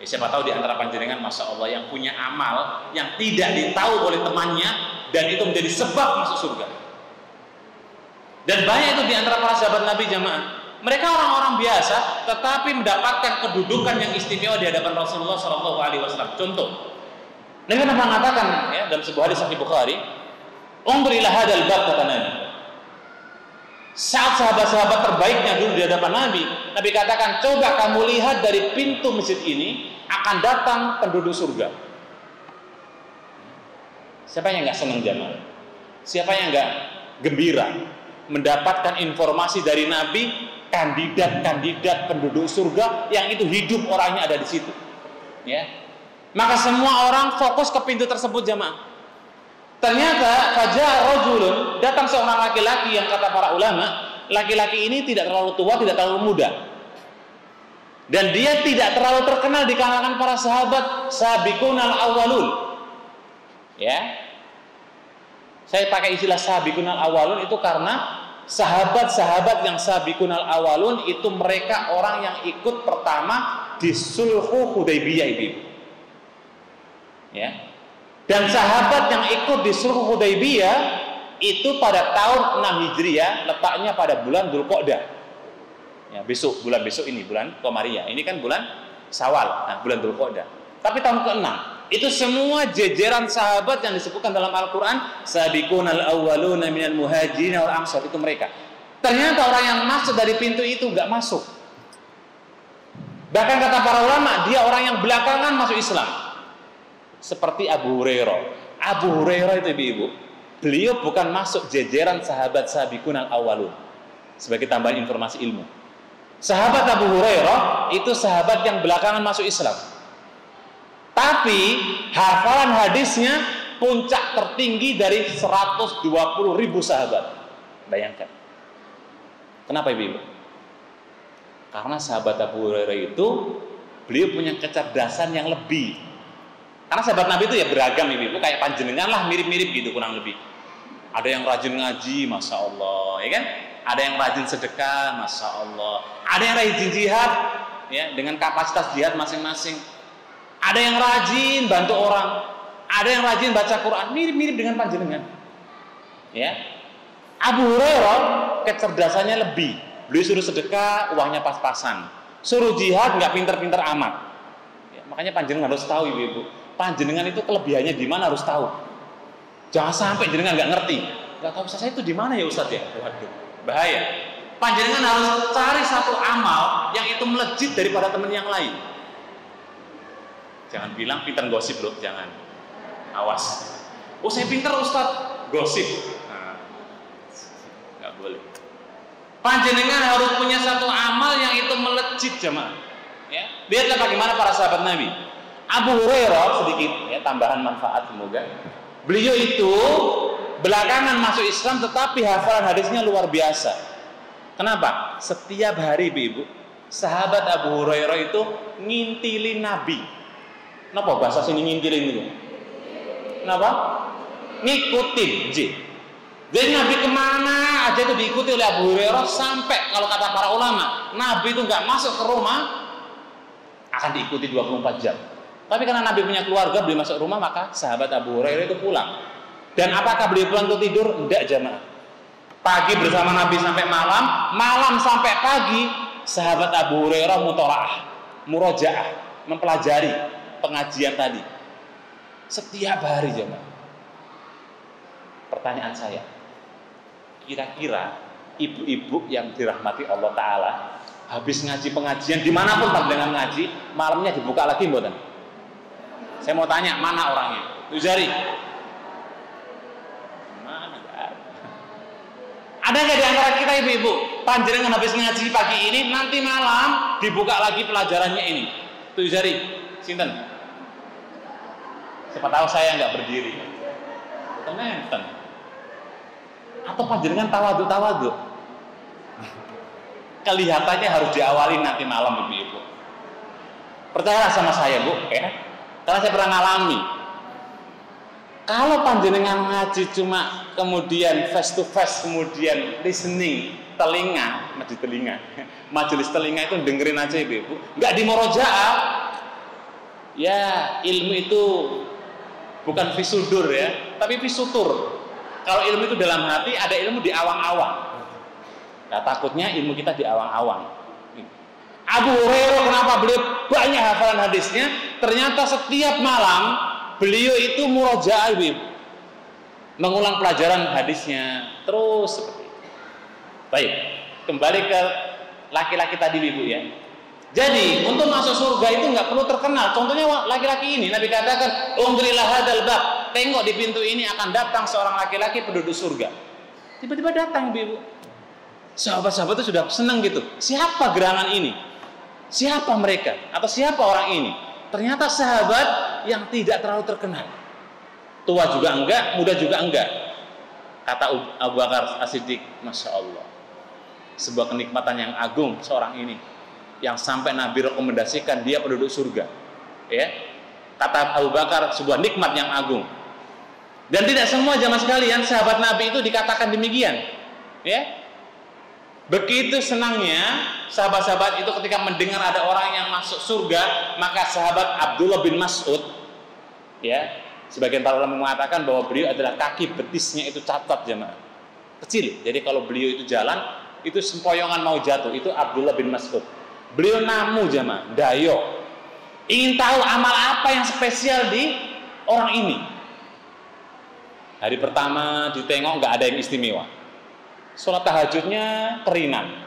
siapa tahu di antara panjenengan Masya Allah yang punya amal yang tidak ditahu oleh temannya dan itu menjadi sebab masuk surga. Dan banyak itu di antara para sahabat Nabi jemaah. Mereka orang-orang biasa, tetapi mendapatkan kedudukan yang istimewa di hadapan Rasulullah SAW. Contoh, Nabi mengatakan ya, dalam sebuah hadis Sahih Bukhari, "Unzur ila hadzal bab," kata Nabi. Saat sahabat-sahabat terbaiknya dulu di hadapan Nabi, Nabi katakan, "Coba kamu lihat dari pintu masjid ini akan datang penduduk surga." Siapa yang nggak senang jamaah? Siapa yang nggak gembira mendapatkan informasi dari Nabi? Kandidat-kandidat penduduk surga yang itu hidup orangnya ada di situ. Ya. Maka semua orang fokus ke pintu tersebut jamaah. Ternyata fajar rajulun, datang seorang laki-laki yang kata para ulama, laki-laki ini tidak terlalu tua, tidak terlalu muda. Dan dia tidak terlalu terkenal di kalangan para sahabat sabiqunal awwalun. Ya. Saya pakai istilah sabiqunal awwalun itu karena sahabat-sahabat yang sabiqunal awalun itu mereka orang yang ikut pertama di Sulhu Hudaybiyah itu. Ya. Dan sahabat yang ikut di Sulhu Hudaybiyah itu pada tahun 6 Hijriah, letaknya pada bulan Dzulqa'dah. Ya, bulan besok ini bulan Qamariyah. Ini kan bulan Syawal, nah bulan Dzulqa'dah. Tapi tahun ke-6 itu semua jejeran sahabat yang disebutkan dalam Al-Quran, sabiqunal awwaluna minal muhajirin wal ansar, itu mereka. Ternyata orang yang masuk dari pintu itu nggak masuk. Bahkan kata para ulama, dia orang yang belakangan masuk Islam. Seperti Abu Hurairah. Abu Hurairah itu ibu-ibu, beliau bukan masuk jejeran sahabat sabiqunal awwalun. Sebagai tambahan informasi ilmu, sahabat Abu Hurairah itu sahabat yang belakangan masuk Islam. Tapi hafalan hadisnya puncak tertinggi dari 120.000 sahabat. Bayangkan. Kenapa ibu? Karena sahabat Abu Hurairah itu beliau punya kecerdasan yang lebih. Karena sahabat Nabi itu ya beragam ibu, kayak panjenengan lah, mirip-mirip gitu kurang lebih. Ada yang rajin ngaji, Masya Allah, ya kan? Ada yang rajin sedekah, Masya Allah. Ada yang rajin jihad, ya, dengan kapasitas jihad masing-masing. Ada yang rajin bantu orang, ada yang rajin baca Quran, mirip-mirip dengan panjenengan. Ya. Abu Hurairah kecerdasannya lebih. Beliau suruh sedekah, uangnya pas-pasan. Suruh jihad, nggak pinter-pinter amat. Ya, makanya panjenengan harus tahu ibu-ibu. Panjenengan itu kelebihannya di mana harus tahu. Jangan sampai jenengan nggak ngerti. Nggak tahu saya itu di mana ya Ustadz ya. Waduh, bahaya. Panjenengan harus cari satu amal yang itu melejit daripada teman yang lain. Jangan bilang pinter gosip loh, jangan. Awas. Oh saya pinter Ustadz, gosip. Nah, nggak boleh. Panjenengan harus punya satu amal yang itu melejit jemaah. Ya. Lihatlah bagaimana para sahabat Nabi. Abu Hurairah sedikit ya, tambahan manfaat semoga. Beliau itu belakangan masuk Islam tetapi hafalan hadisnya luar biasa. Kenapa? Setiap hari ibu, sahabat Abu Hurairah itu ngintilin Nabi. Kenapa bahasa sini ngintilin itu? Kenapa? Ngikutin, Jadi Nabi kemana aja itu diikuti oleh Abu Hurairah, sampai kalau kata para ulama, Nabi itu nggak masuk ke rumah akan diikuti 24 jam. Tapi karena Nabi punya keluarga, beliau masuk rumah, maka sahabat Abu Hurairah itu pulang. Dan apakah beliau pulang untuk tidur? Enggak jamaah. Pagi bersama Nabi sampai malam, malam sampai pagi, sahabat Abu Hurairah murojaah, mempelajari pengajian tadi setiap hari jemaah. Pertanyaan saya, kira-kira ibu-ibu yang dirahmati Allah Ta'ala, habis ngaji pengajian dimanapun pandangan ngaji, malamnya dibuka lagi mboten? Saya mau tanya, mana orangnya? Tujari. Mana? Ada nggak di antara kita ibu-ibu, panjenengan habis ngaji pagi ini, nanti malam dibuka lagi pelajarannya ini? Tujari, sinten? Siapa tahu saya nggak berdiri. Nenten. Atau panjenengan tawadhu. Kelihatannya harus diawali nanti malam ibu-ibu. Percayalah sama saya bu, ya. Karena saya pernah ngalami. Kalau panjenengan ngaji cuma kemudian face to face, kemudian listening, majelis telinga itu dengerin aja ibu-ibu, nggak di murojaah. Ya ilmu itu bukan fisudur ya, tapi fisutur. Kalau ilmu itu dalam hati, ada ilmu di awang-awang. Nah, takutnya ilmu kita di awang-awang. Abu Hurairah kenapa beliau banyak hafalan hadisnya? Ternyata setiap malam beliau itu murojaah, mengulang pelajaran hadisnya terus seperti itu. Baik, kembali ke laki-laki tadi ibu ya. Jadi untuk masuk surga itu nggak perlu terkenal. Contohnya laki-laki ini, Nabi katakan, "Undrilah hadzal bab." Tengok di pintu ini akan datang seorang laki-laki penduduk surga. Tiba-tiba datang ibu. Sahabat-sahabat itu sudah senang gitu. Siapa gerangan ini? Siapa mereka? Atau siapa orang ini? Ternyata sahabat yang tidak terlalu terkenal. Tua juga enggak, muda juga enggak. Kata Abu Bakar As-Siddiq, Masya Allah, sebuah kenikmatan yang agung seorang ini, yang sampai Nabi rekomendasikan dia penduduk surga. Ya, kata Abu Bakar, sebuah nikmat yang agung. Dan tidak semua jamaah sekalian sahabat Nabi itu dikatakan demikian. Ya, begitu senangnya sahabat-sahabat itu ketika mendengar ada orang yang masuk surga, maka sahabat Abdullah bin Mas'ud, ya, sebagian para ulama mengatakan bahwa beliau adalah kaki betisnya itu cacat jemaah, kecil. Jadi kalau beliau itu jalan, itu sempoyongan mau jatuh, itu Abdullah bin Mas'ud. Beliau namu jemaah, dayo, ingin tahu amal apa yang spesial di orang ini. Hari pertama ditengok nggak ada yang istimewa. Sholat tahajudnya kerinan.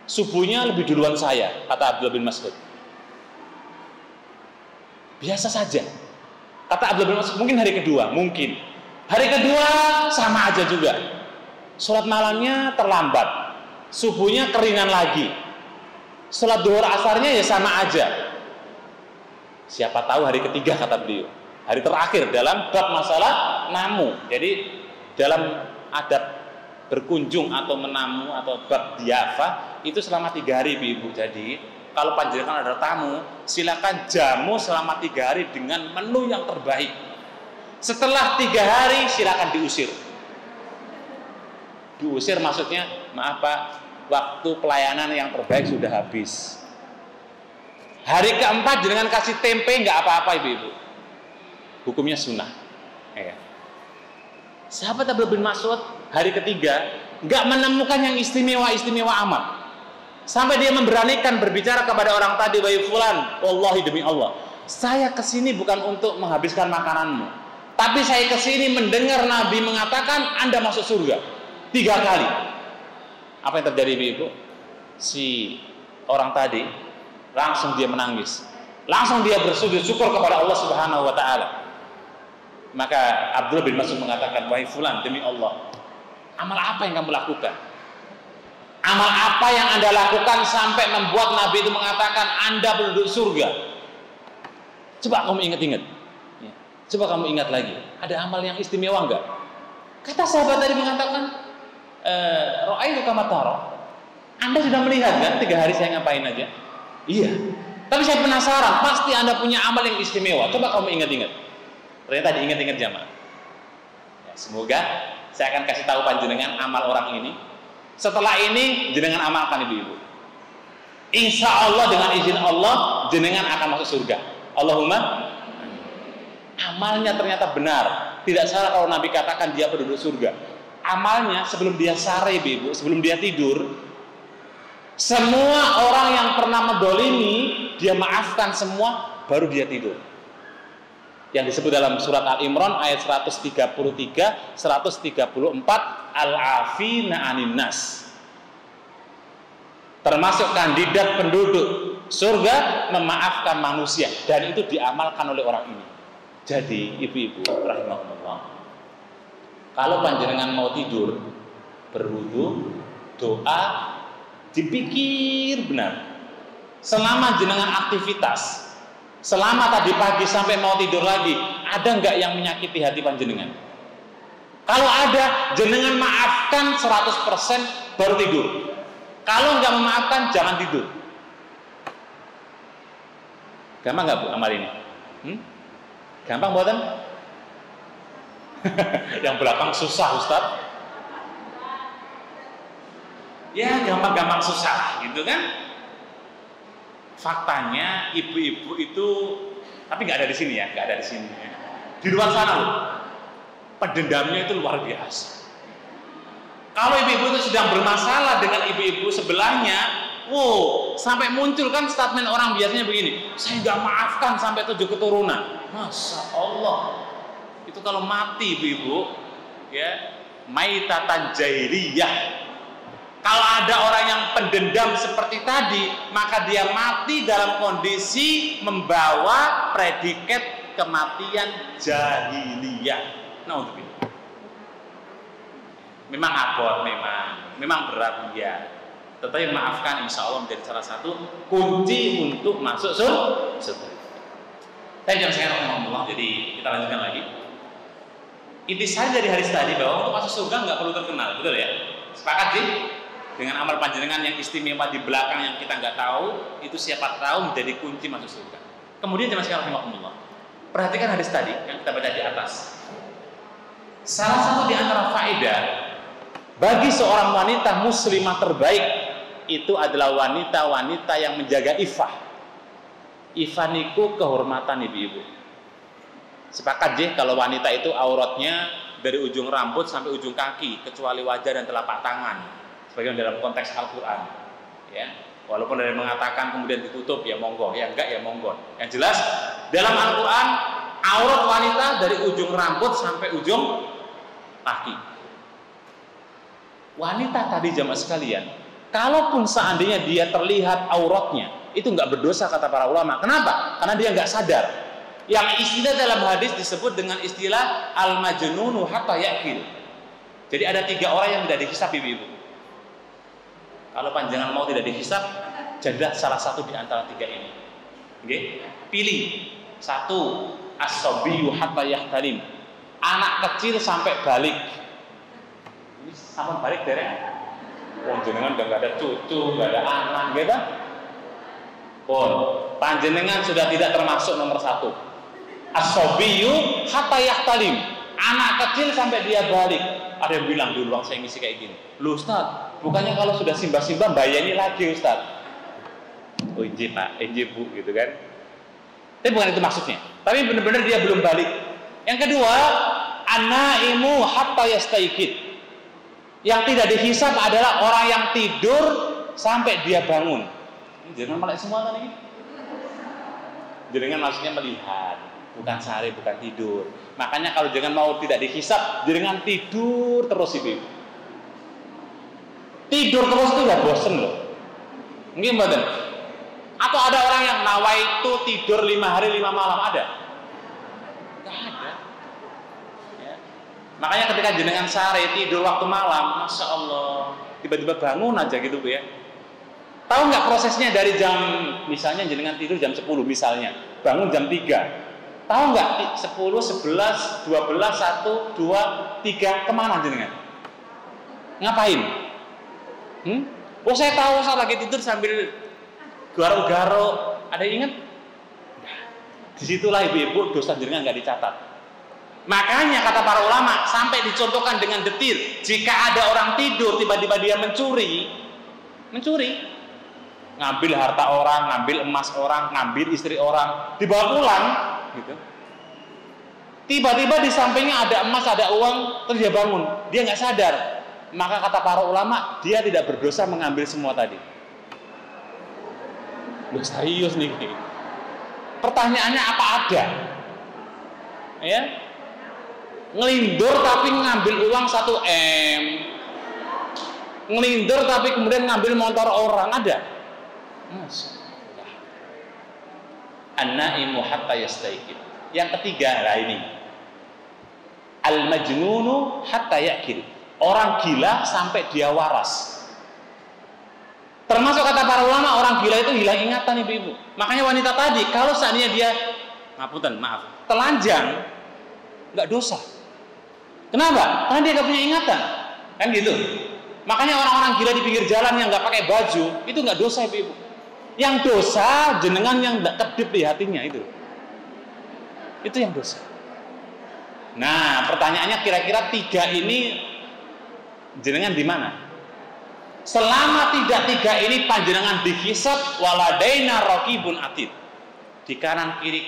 Subuhnya lebih duluan saya, kata Abdullah bin Mas'ud. Biasa saja. Kata Abdullah bin Mas'ud, mungkin hari kedua, mungkin. Hari kedua sama aja juga. Sholat malamnya terlambat. Subuhnya kerinan lagi. Sholat duhur asarnya ya sama aja. Siapa tahu hari ketiga, kata beliau. Hari terakhir dalam bab masalah namu. Jadi dalam adab berkunjung atau menamu atau bab diafah itu selama 3 hari ibu. Jadi kalau panjenengan ada tamu, silakan jamu selama 3 hari dengan menu yang terbaik. Setelah 3 hari silakan diusir. Diusir maksudnya, maaf Pak, waktu pelayanan yang terbaik sudah habis. Hari keempat jenengan kasih tempe nggak apa-apa ibu. Hukumnya sunnah. Ya. Sahabat Abdullah bin Mas'ud hari ketiga nggak menemukan yang istimewa amat. Sampai dia memberanikan berbicara kepada orang tadi, wahai fulan, wallahi demi Allah, saya kesini bukan untuk menghabiskan makananmu, tapi saya kesini mendengar Nabi mengatakan Anda masuk surga 3 kali. Apa yang terjadi ibu? Si orang tadi langsung dia menangis, langsung dia bersujud syukur kepada Allah Subhanahu wa Ta'ala. Maka Abdullah bin Mas'ud mengatakan, wahai fulan, demi Allah, amal apa yang kamu lakukan? Amal apa yang Anda lakukan sampai membuat Nabi itu mengatakan Anda penduduk surga? Coba kamu ingat-ingat. Coba kamu ingat lagi. Ada amal yang istimewa enggak? Kata sahabat tadi mengatakan, Ra'aitu kama tara. Anda sudah melihat kan 3 hari saya ngapain aja? Iya. Tapi saya penasaran, pasti Anda punya amal yang istimewa. Coba kamu ingat-ingat. Ternyata diingat-ingat jamaah. Ya, semoga saya akan kasih tahu panjenengan amal orang ini. Setelah ini jenengan amalkan ibu-ibu. Insya Allah dengan izin Allah jenengan akan masuk surga. Allahumma. Amalnya ternyata benar. Tidak salah kalau Nabi katakan dia penduduk surga. Amalnya sebelum dia sare ibu, sebelum dia tidur, semua orang yang pernah mendolimi dia maafkan semua, baru dia tidur. yang disebut dalam surat Al-Imran ayat 133, 134, al-afina 'anin nas. Termasuk kandidat penduduk surga memaafkan manusia, dan itu diamalkan oleh orang ini. Jadi ibu-ibu rahimahumullah, kalau panjenengan mau tidur, berwudu, doa, dipikir benar. Selama jenengan aktivitas, selama tadi pagi sampai mau tidur lagi, ada nggak yang menyakiti hati panjenengan? Kalau ada, jenengan maafkan 100% baru tidur. Kalau nggak memaafkan, jangan tidur. Gampang nggak Bu amal ini? Gampang buatan? Yang belakang susah Ustaz. Ya gampang-gampang susah gitu kan? Faktanya ibu-ibu itu, tapi nggak ada di sini ya, nggak ada di sini ya. Di luar sana loh, pendendamnya itu luar biasa. Kalau ibu-ibu itu sedang bermasalah dengan ibu-ibu sebelahnya, sampai muncul kan statement orang biasanya begini, saya nggak maafkan sampai 7 keturunan. Masya Allah, itu kalau mati ibu-ibu, ya, maitatan jahiliyah. Kalau ada orang yang pendendam seperti tadi, maka dia mati dalam kondisi membawa predikat kematian jahiliyah. Naudzubillah. Memang abot, memang berat ya. Tetapi maafkan, insya Allah menjadi salah satu kunci untuk masuk surga. Tapi jangan saya ngomong, jadi kita lanjutkan lagi. Intisari dari hadis tadi bahwa untuk masuk surga nggak perlu terkenal, betul ya? Sepakat sih? Dengan amal panjenengan yang istimewa di belakang yang kita nggak tahu, itu siapa tahu menjadi kunci masuk surga. Kemudian jemaah sekalian rahimakumullah, perhatikan hadis tadi yang kita baca di atas. Salah satu di antara faedah bagi seorang wanita muslimah terbaik itu adalah wanita-wanita yang menjaga ifah. Ifah niku kehormatan ibu-ibu. Sepakat je kalau wanita itu auratnya dari ujung rambut sampai ujung kaki kecuali wajah dan telapak tangan. Sebagian dalam konteks Al-Quran, ya, walaupun ada yang mengatakan kemudian ditutup, ya monggo, ya enggak, ya monggo. Yang jelas dalam Al-Quran aurat wanita dari ujung rambut sampai ujung kaki. Wanita tadi jamaah sekalian, kalaupun seandainya dia terlihat auratnya, itu enggak berdosa kata para ulama. Kenapa? Karena dia enggak sadar. Yang istilah dalam hadis disebut dengan istilah al-majnunu hatta yaqil. Jadi ada 3 orang yang tidak dihisab ibu-ibu. Kalau panjangan mau tidak dihisab, jadilah salah satu di antara 3 ini. Oke? Pilih. 1, as-sabiyyu hatta yahtalim. Anak kecil sampai balik. Ini sampai balik dereng. Panjenengan udah enggak ada cucu, enggak ada anak, gitu. Panjenengan sudah tidak termasuk nomor 1. As-sabiyyu hatta yahtalim. Anak kecil sampai dia balik. Ada yang bilang dulu saya ngisi kayak gini. Loh Ustaz, bukannya kalau sudah simbah-simbah bayani lagi Ustaz? Oh inji Pak, inji Bu gitu kan. Tapi bukan itu maksudnya. Tapi benar-benar dia belum balik. Yang kedua, an-naimu hatta yastaiqid. Yang tidak dihisab adalah orang yang tidur sampai dia bangun. Ini jangan melek semua kan ini. Jenengan maksudnya melihat, bukan sehari, bukan tidur. Makanya kalau jangan mau tidak dihisab, jangan tidur terus ibu. Tidur terus itu udah bosen loh. Mungkin badan. Atau ada orang yang nawaitu tidur 5 hari 5 malam, ada? Gak ada. Ya. Makanya ketika jenengan sehari tidur waktu malam, masya Allah, tiba-tiba bangun aja gitu Bu ya. Tahu nggak prosesnya dari jam, misalnya jenengan tidur jam 10 misalnya, bangun jam 3. Tahu nggak 10, 11, 12, 1, 2, 3 kemana jenengan? Ngapain? Oh saya tahu, saya lagi tidur sambil garuk-garuk. Ada yang ingat? Disitulah ibu-ibu dosa jenengan nggak dicatat. Makanya kata para ulama sampai dicontohkan dengan detil. Jika ada orang tidur tiba-tiba dia mencuri, ngambil harta orang, ngambil emas orang, ngambil istri orang, dibawa pulang. Gitu. Tiba-tiba di sampingnya ada emas, ada uang, terus dia bangun, dia nggak sadar. Maka kata para ulama, dia tidak berdosa mengambil semua tadi. Loh serius nih. Pertanyaannya apa ada? Ya. Ngelindur tapi ngambil uang 1 M. Ngelindur tapi kemudian ngambil motor orang, ada? Masyaallah. An-naimu hatta yastaiqin. Yang ketiga lah ini. Al-majnunu hatta yaqil. Orang gila sampai dia waras. Termasuk kata para ulama, orang gila itu hilang ingatan, ibu-ibu. Makanya wanita tadi, kalau seandainya dia telanjang, nggak dosa. Kenapa? Karena dia nggak punya ingatan, kan gitu. Makanya orang-orang gila di pinggir jalan yang nggak pakai baju itu nggak dosa, ibu-ibu. Yang dosa jenengan yang nggak kedip di hatinya itu yang dosa. Nah, pertanyaannya kira-kira 3 ini jenengan di mana? Selama 3 ini panjenengan dihisab waladaina raqibun atid. Di kanan kiri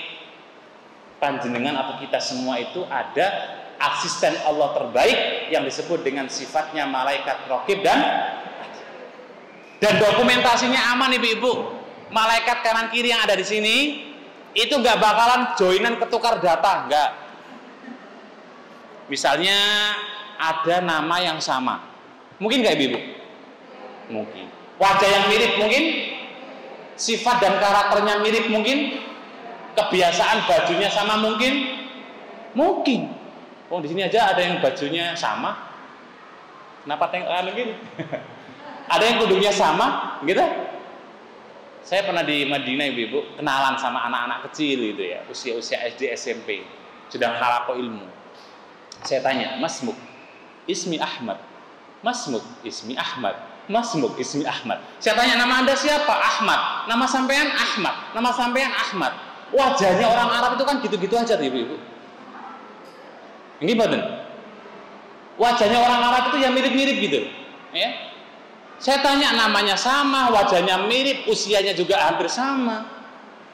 panjenengan atau kita semua itu ada asisten Allah terbaik yang disebut dengan sifatnya malaikat raqib dan dokumentasinya aman, ibu-ibu. Malaikat kanan kiri yang ada di sini itu nggak bakalan joinan ketukar data, nggak. Misalnya ada nama yang sama, mungkin nggak, ibu-ibu? Mungkin. Wajah yang mirip mungkin, sifat dan karakternya mirip mungkin, kebiasaan bajunya sama mungkin. Oh, di sini aja ada yang bajunya sama. Kenapa tengok gini? Ada yang kudunya sama, gitu. Saya pernah di Madinah, ibu-ibu, kenalan sama anak-anak kecil gitu ya, usia-usia SD SMP, sedang halaqah ilmu. Saya tanya, Masmuk, ismi Ahmad. Masmuk, ismi Ahmad. Masmuk, ismi Ahmad. Saya tanya, nama Anda siapa? Ahmad. Nama sampean Ahmad. Nama sampean Ahmad. Wajahnya orang Arab itu kan gitu-gitu aja, ibu-ibu. Ini badan. Wajahnya orang Arab itu yang mirip-mirip gitu, ya. Saya tanya, namanya sama, wajahnya mirip, usianya juga hampir sama.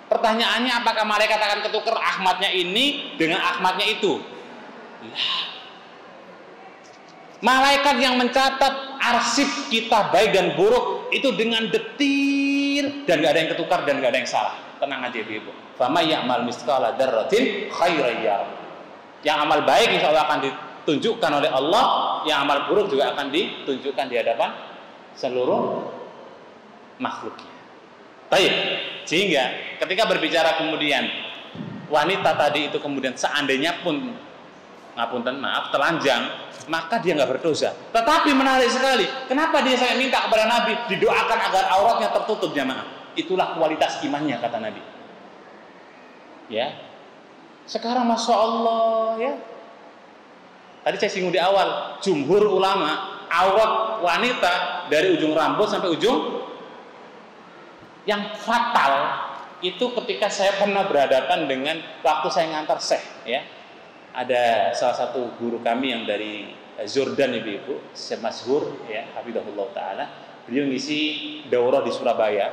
Pertanyaannya, apakah malaikat akan ketukar Ahmadnya ini dengan Ahmadnya itu? Lah. Malaikat yang mencatat arsip kita baik dan buruk itu dengan detil dan gak ada yang ketukar dan gak ada yang salah. Tenang aja, ibu. Fama ya'mal mithqala dzarratin khairan yarah. Yang amal baik insya Allah akan ditunjukkan oleh Allah, yang amal buruk juga akan ditunjukkan di hadapan seluruh makhluknya. Baik, sehingga ketika berbicara kemudian wanita tadi itu kemudian seandainya pun telanjang, maka dia nggak berdosa. Tetapi menarik sekali, kenapa dia saya minta kepada Nabi didoakan agar auratnya tertutup, jamaah? Itulah kualitas imannya, kata Nabi. Ya. Sekarang Masya Allah, ya. Tadi saya singgung di awal, jumhur ulama aurat wanita dari ujung rambut sampai ujung. Yang fatal itu ketika saya pernah berhadapan dengan waktu saya ngantar syekh, ya. Ada salah satu guru kami yang dari Jordan, ibu-ibu, Syekh Masyhur, ya, hafizahullah taala. Beliau ngisi daurah di Surabaya.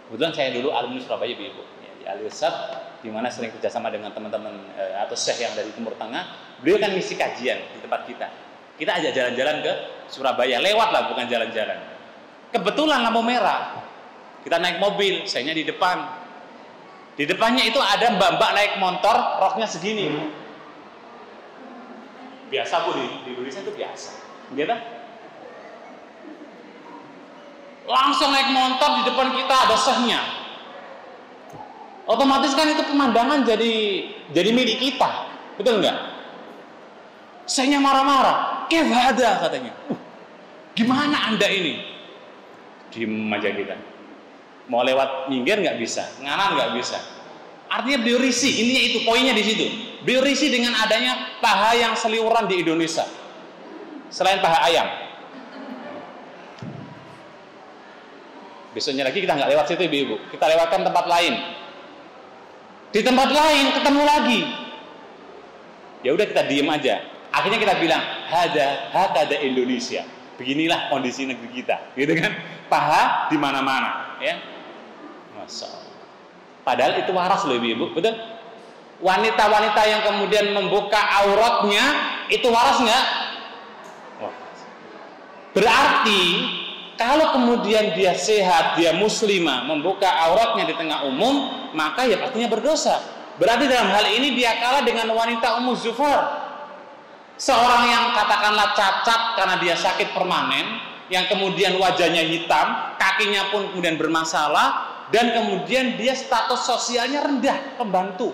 Kebetulan saya dulu alumni Surabaya, ibu-ibu, ya, di Al-Irsad, di mana sering kerjasama dengan teman-teman atau syekh yang dari Timur Tengah. Beliau kan ngisi kajian di tempat kita. Kita ajak jalan-jalan ke Surabaya, lewat lah, bukan jalan-jalan. Kebetulan lampu merah. Kita naik mobil, sayanya di depan. Di depannya itu ada mbak-mbak naik motor, roknya segini. Biasa, Bu, di Indonesia itu biasa. Gitu? Langsung naik motor, di depan kita ada syekhnya. Otomatis kan itu pemandangan jadi milik kita. Betul enggak? Syekhnya marah-marah. Kevada, katanya. Gimana Anda ini? Diem aja kita. Mau lewat minggir nggak bisa, nganan nggak bisa. Artinya beliau risih, intinya itu poinnya di situ. Beliau risih dengan adanya paha yang seliuran di Indonesia, selain paha ayam. Besoknya lagi kita nggak lewat situ, ibu-ibu. Kita lewatkan tempat lain. Di tempat lain ketemu lagi. Ya udah kita diem aja. Akhirnya kita bilang, hakada Indonesia. Beginilah kondisi negeri kita, gitu kan? Paha di mana-mana, ya. Masya Allah. Padahal itu waras loh, ibu-ibu, betul? Wanita-wanita yang kemudian membuka auratnya itu waras nggak? Berarti kalau kemudian dia sehat, dia muslimah, membuka auratnya di tengah umum, maka ya pastinya berdosa. Berarti dalam hal ini dia kalah dengan wanita Ummu Zufar. Seorang yang katakanlah cacat karena dia sakit permanen, yang kemudian wajahnya hitam, kakinya pun kemudian bermasalah, dan kemudian dia status sosialnya rendah, pembantu.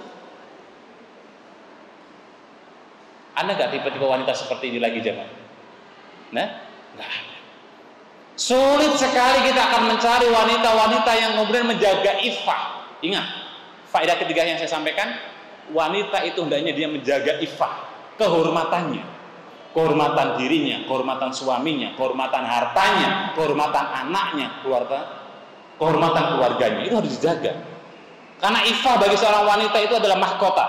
Anda nggak tipe-tipe wanita seperti ini lagi jemaah? Nah, nggak ada. Sulit sekali kita akan mencari wanita-wanita yang kemudian menjaga iffah. Ingat, faedah ketiga yang saya sampaikan, wanita itu hendaknya dia menjaga iffah, kehormatannya, kehormatan dirinya, kehormatan suaminya, kehormatan hartanya, kehormatan anaknya, kehormatan keluarganya, itu harus dijaga. Karena iffah bagi seorang wanita itu adalah mahkota.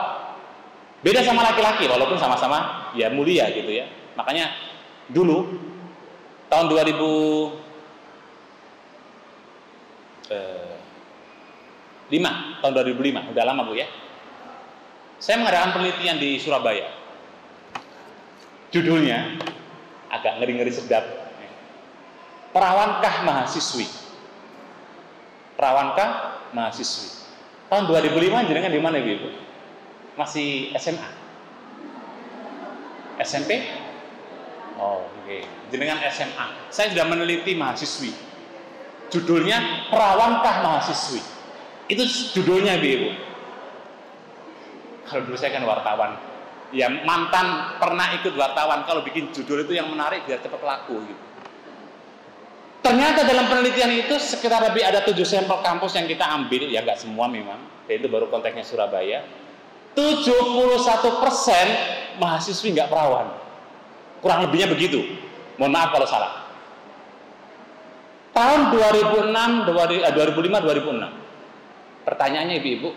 Beda sama laki-laki, walaupun sama-sama ya mulia gitu ya. Makanya dulu tahun 2005, tahun 2005, udah lama Bu ya. Saya mengadakan penelitian di Surabaya. Judulnya agak ngeri-ngeri sedap. Perawankah mahasiswi? Perawankah mahasiswi? Tahun 2005 jenengan di mana Ibu? Masih SMA? SMP? Oh, oke. Jenengan SMA. Saya sudah meneliti mahasiswi. Judulnya Perawankah mahasiswi? Itu judulnya Ibu. Kalau dulu saya kan wartawan. Ya mantan pernah ikut wartawan, kalau bikin judul itu yang menarik biar cepat laku gitu. Ternyata dalam penelitian itu sekitar lebih ada 7 sampel kampus yang kita ambil, ya nggak semua memang, dan itu baru konteksnya Surabaya. 71% mahasiswi nggak perawan, kurang lebihnya begitu. Mohon maaf kalau salah. Tahun 2005-2006, pertanyaannya ibu-ibu,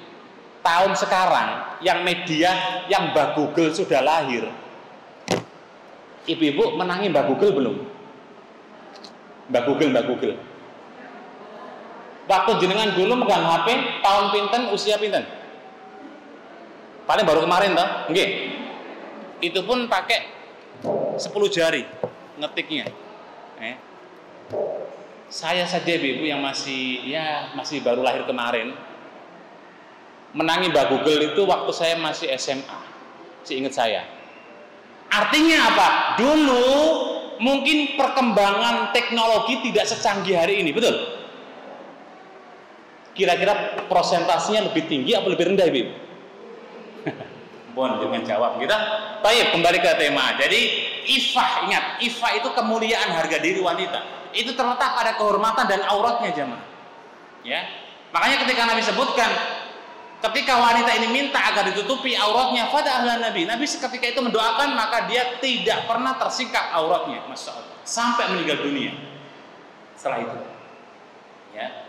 tahun sekarang yang media yang Mbak Google sudah lahir, ibu-ibu menangi Mbak Google belum? Mbak Google. Waktu jenengan dulu megang HP, tahun pinten, usia pinten? Paling baru kemarin toh, nggih. Itu pun pakai 10 jari ngetiknya. Saya saja ibu yang masih baru lahir kemarin, menangi Mbak Google itu waktu saya masih SMA, seingat saya. Artinya apa? Dulu mungkin perkembangan teknologi tidak secanggih hari ini, betul? Kira-kira prosentasinya lebih tinggi atau lebih rendah, Ibu? Bon, jangan jawab kita. Baik, kembali ke tema. Jadi, iffah, ingat, iffah itu kemuliaan harga diri wanita. Itu terletak pada kehormatan dan auratnya, jemaah. Ya. Makanya ketika Nabi sebutkan, ketika wanita ini minta agar ditutupi auratnya, pada ahlan Nabi seketika itu mendoakan, maka dia tidak pernah tersingkap auratnya, Masya Allah, sampai meninggal dunia. Setelah itu, ya,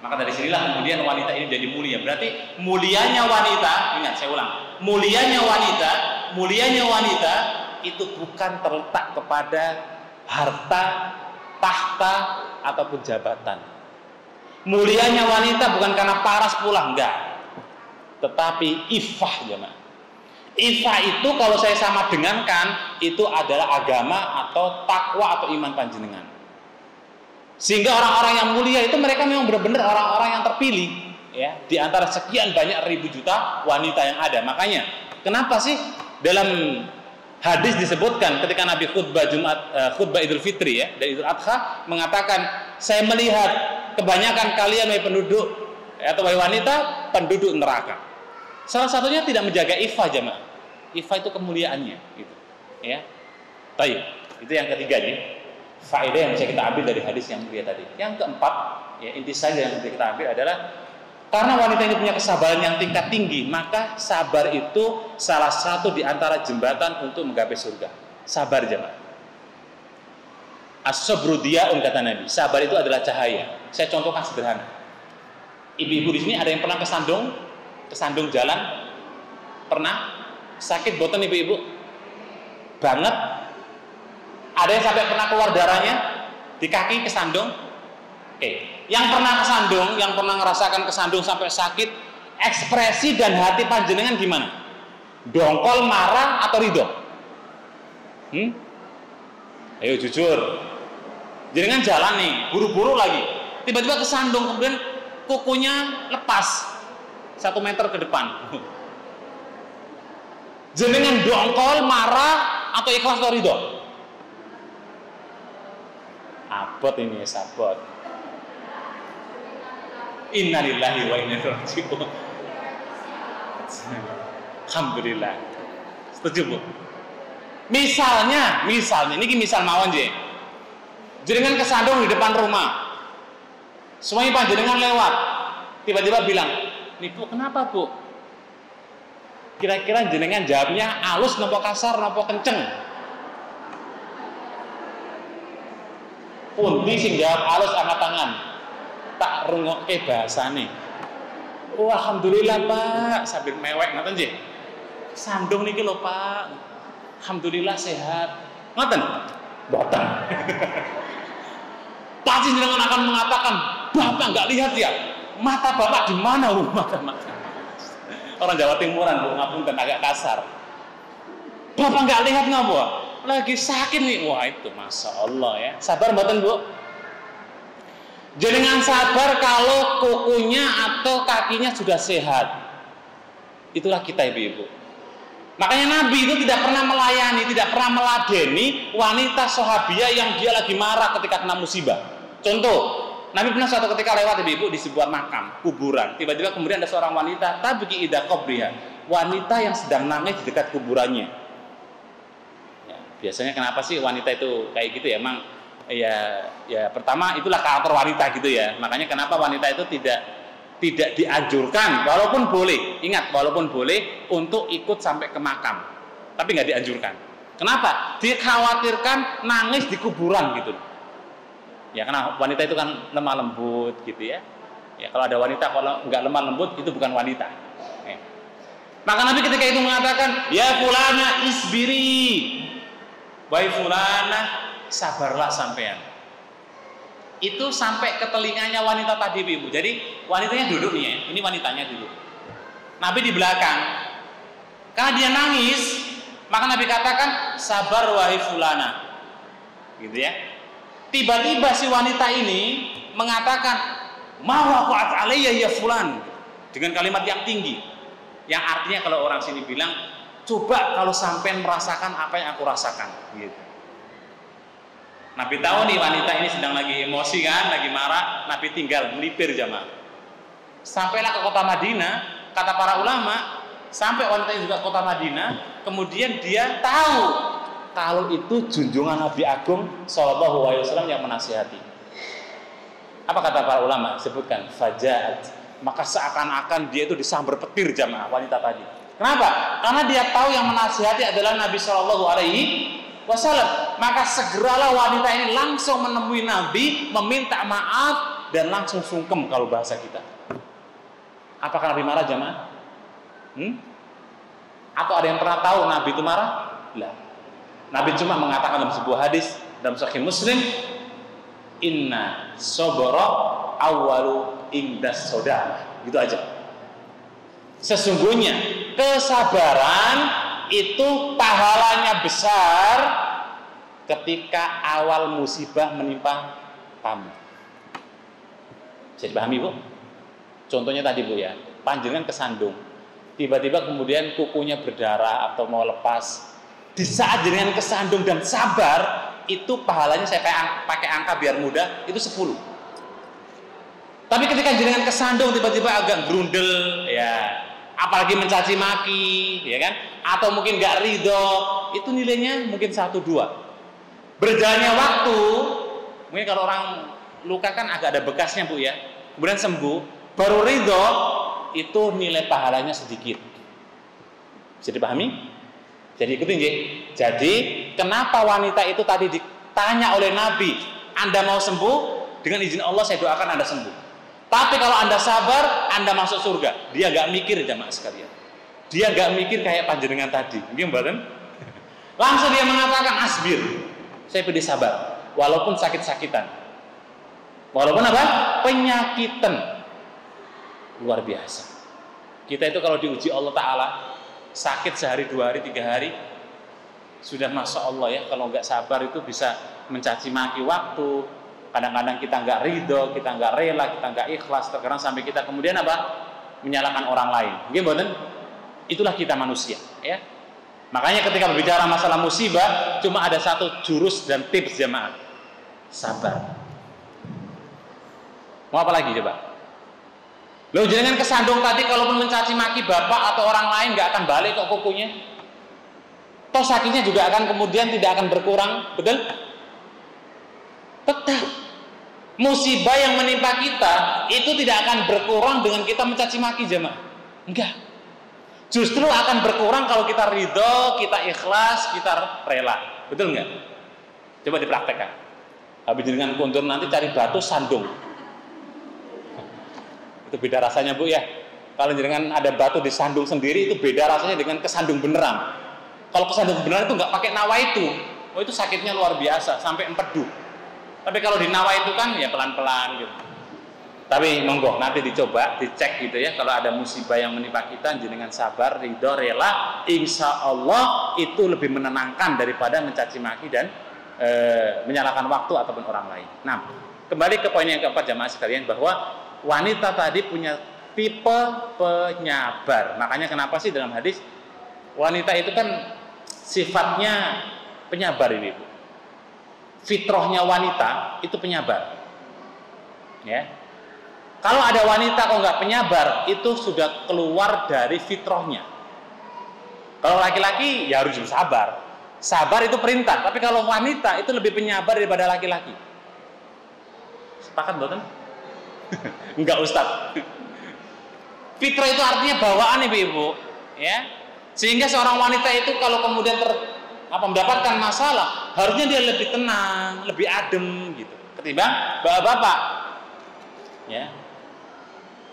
maka dari sinilah kemudian wanita ini jadi mulia. Berarti mulianya wanita, ingat saya ulang, mulianya wanita itu bukan terletak kepada harta, tahta ataupun jabatan. Mulianya wanita bukan karena paras pula, enggak. Tetapi iffah, jemaah. Iffah itu kalau saya sama dengankan, itu adalah agama atau takwa atau iman panjenengan. Sehingga orang-orang yang mulia itu mereka memang benar-benar orang-orang yang terpilih, ya, di antara sekian banyak ribu juta wanita yang ada. Makanya, kenapa sih dalam hadis disebutkan ketika Nabi khutbah Idul Fitri ya, dan Idul Adha mengatakan, saya melihat kebanyakan kalian wahai penduduk atau wahai wanita penduduk neraka. Salah satunya tidak menjaga iffah, jemaah. Iffah itu kemuliaannya, gitu. Ya. Baik, itu yang ketiga nih. Faedah yang bisa kita ambil dari hadis yang mulia tadi. Yang keempat, ya, inti saja yang bisa kita ambil adalah karena wanita ini punya kesabaran yang tingkat tinggi, maka sabar itu salah satu di antara jembatan untuk menggapai surga. Sabar, jemaah. As-sabru diya'un, kata Nabi. Sabar itu adalah cahaya. Saya contohkan sederhana. Ibu-ibu di sini ada yang pernah kesandung jalan? Pernah? Sakit boten ibu-ibu? Banget? Ada yang sampai pernah keluar darahnya di kaki kesandung? Oke. Yang pernah kesandung, yang pernah ngerasakan kesandung sampai sakit, ekspresi dan hati panjenengan gimana? Dongkol, marah, atau ridho? Ayo jujur. Jenengan jalan nih, buru-buru lagi, tiba-tiba kesandung, kemudian kukunya lepas 1 meter ke depan. Jenengan dongkol, marah, atau ikhlas atau ridho? Abot ini ya, sabot. Innalillahi wa inna ilaihi raji'un. Alhamdulillah. Setuju, Bu? Misalnya, ini misal mawon je. Jenengan kesandung di depan rumah. Semuanya panjenengan lewat. Tiba-tiba bilang, "Nih Bu, kenapa Bu?" Kira-kira jenengan jawabnya halus nopo kasar nopo kenceng? Pundi sing jawab halus angkat tangan. Tak rungokke bahasane. Oh, alhamdulillah Pak, sambil mewek ngoten nggih. Sandung niki lho Pak. Alhamdulillah sehat. Ngoten? Mboten. Pasti jenengan akan mengatakan, "Bapak enggak lihat ya? Mata Bapak di mana?" Mata. Orang Jawa Timuran, Bu, ngapunten agak kasar. Bapak nggak lihat ngapa? Lagi sakit nih. Wah, itu Masya Allah ya. Sabar mboten, Bu? Jenengan sabar kalau kukunya atau kakinya sudah sehat. Itulah kita, Ibu-ibu. Makanya Nabi itu tidak pernah melayani, tidak pernah meladeni wanita sahabiah yang dia lagi marah ketika kena musibah. Contoh, Nabi pernah suatu ketika lewat, ibu-ibu, di sebuah makam, kuburan. Tiba-tiba kemudian ada seorang wanita, tabki ida qabriha, wanita yang sedang nangis di dekat kuburannya. Ya, biasanya kenapa sih wanita itu kayak gitu ya? Emang ya pertama itulah karakter wanita gitu ya. Makanya kenapa wanita itu tidak dianjurkan, walaupun boleh, ingat, walaupun boleh untuk ikut sampai ke makam, tapi nggak dianjurkan. Kenapa? Dikhawatirkan nangis di kuburan gitu. Ya, karena wanita itu kan lemah lembut gitu ya. Ya, kalau ada wanita kalau nggak lemah lembut itu bukan wanita. Ya. Maka Nabi ketika itu mengatakan, "Ya fulana isbiri." Wahai fulana, sabarlah sampean. Itu sampai ke telinganya wanita tadi, Ibu. Jadi wanitanya duduk nih ya. Ini wanitanya duduk. Nabi di belakang. Karena dia nangis, maka Nabi katakan, "Sabar wahai fulana." Gitu ya. Tiba-tiba si wanita ini mengatakan, "Ma waqa'at alayya ya fulan," dengan kalimat yang tinggi, yang artinya kalau orang sini bilang, "Coba kalau sampean merasakan apa yang aku rasakan." Gitu. Nabi tahu nih wanita ini sedang lagi emosi kan, lagi marah. Nabi tinggal melipir jamaah. Sampailah ke kota Madinah, kata para ulama, sampai wanita ini juga ke kota Madinah, kemudian dia tahu kalau itu junjungan Nabi Agung Shallallahu Alaihi Wasallam yang menasihati. Apa kata para ulama? Sebutkan fajat. Maka seakan-akan dia itu disambar petir jamaah wanita tadi. Kenapa? Karena dia tahu yang menasihati adalah Nabi Shallallahu Alaihi Wasallam. Maka segeralah wanita ini langsung menemui Nabi, meminta maaf dan langsung sungkem kalau bahasa kita. Apakah Nabi marah jamaah? Atau ada yang pernah tahu Nabi itu marah? Lah. Nabi cuma mengatakan dalam sebuah hadis dalam Sahih Muslim, "Inna sabra awwalu indas sodah." Gitu aja. Sesungguhnya kesabaran itu pahalanya besar ketika awal musibah menimpa kamu. Bisa dipahami, Bu? Contohnya tadi, Bu ya, panjenengan kesandung, tiba-tiba kemudian kukunya berdarah atau mau lepas. Di saat jenengan kesandung dan sabar, itu pahalanya saya pakai angka biar mudah, itu 10. Tapi ketika jenengan kesandung tiba-tiba agak grundel, ya, apalagi mencaci maki, ya kan? Atau mungkin nggak ridho, itu nilainya mungkin 1-2. Berjalannya waktu, mungkin kalau orang luka kan agak ada bekasnya, Bu ya. Kemudian sembuh, baru ridho, itu nilai pahalanya sedikit. Bisa dipahami? Jadi ikutin ya. Jadi kenapa wanita itu tadi ditanya oleh Nabi, "Anda mau sembuh? Dengan izin Allah saya doakan Anda sembuh. Tapi kalau Anda sabar, Anda masuk surga." Dia gak mikir jamaah sekalian. Dia gak mikir kayak panjenengan tadi. Mungkin badan. Langsung dia mengatakan, "Asbir. Saya pilih sabar. Walaupun sakit-sakitan. Walaupun apa? Penyakitan." Luar biasa. Kita itu kalau diuji Allah Ta'ala, sakit sehari, 2 hari, 3 hari, sudah Masya Allah ya. Kalau nggak sabar itu bisa mencaci maki waktu. Kadang-kadang kita nggak ridho, kita nggak rela, kita nggak ikhlas. Terkadang sampai kita kemudian apa? Menyalahkan orang lain. Gimana? Itulah kita manusia, ya. Makanya ketika berbicara masalah musibah, cuma ada satu jurus dan tips jemaah. Sabar. Mau apa lagi coba? Loh, jangan kesandung tadi kalaupun mencaci maki bapak atau orang lain nggak akan balik kok kukunya. Toh sakitnya juga akan kemudian tidak akan berkurang, betul? Tetap. Musibah yang menimpa kita itu tidak akan berkurang dengan kita mencaci maki jemaah. Enggak. Justru akan berkurang kalau kita ridho, kita ikhlas, kita rela. Betul nggak? Coba dipraktekkan. Habis dengan kuntur nanti cari batu sandung. Itu beda rasanya Bu ya. Kalau jangan ada batu disandung sendiri itu beda rasanya dengan kesandung beneran. Kalau kesandung beneran itu nggak pakai nawa itu, oh itu sakitnya luar biasa sampai empedu. Tapi kalau di nawa itu kan ya pelan-pelan gitu. Tapi monggo nanti dicoba, dicek gitu ya. Kalau ada musibah yang menimpa kita, jenengan sabar, ridho, rela, insya Allah itu lebih menenangkan daripada mencaci maki dan menyalahkan waktu ataupun orang lain. Nah, kembali ke poin yang keempat jamaah sekalian, bahwa wanita tadi punya tipe penyabar. Makanya kenapa sih dalam hadis wanita itu kan sifatnya penyabar ini Bu. Fitrahnya wanita itu penyabar. Ya. Kalau ada wanita kok nggak penyabar, itu sudah keluar dari fitrahnya. Kalau laki-laki ya harus sabar. Sabar itu perintah, tapi kalau wanita itu lebih penyabar daripada laki-laki. Sepakat betul? Enggak Ustaz. Fitrah itu artinya bawaan Ibu-ibu, ya. Sehingga seorang wanita itu kalau kemudian mendapatkan masalah, harusnya dia lebih tenang, lebih adem gitu, ketimbang bapak-bapak. Ya.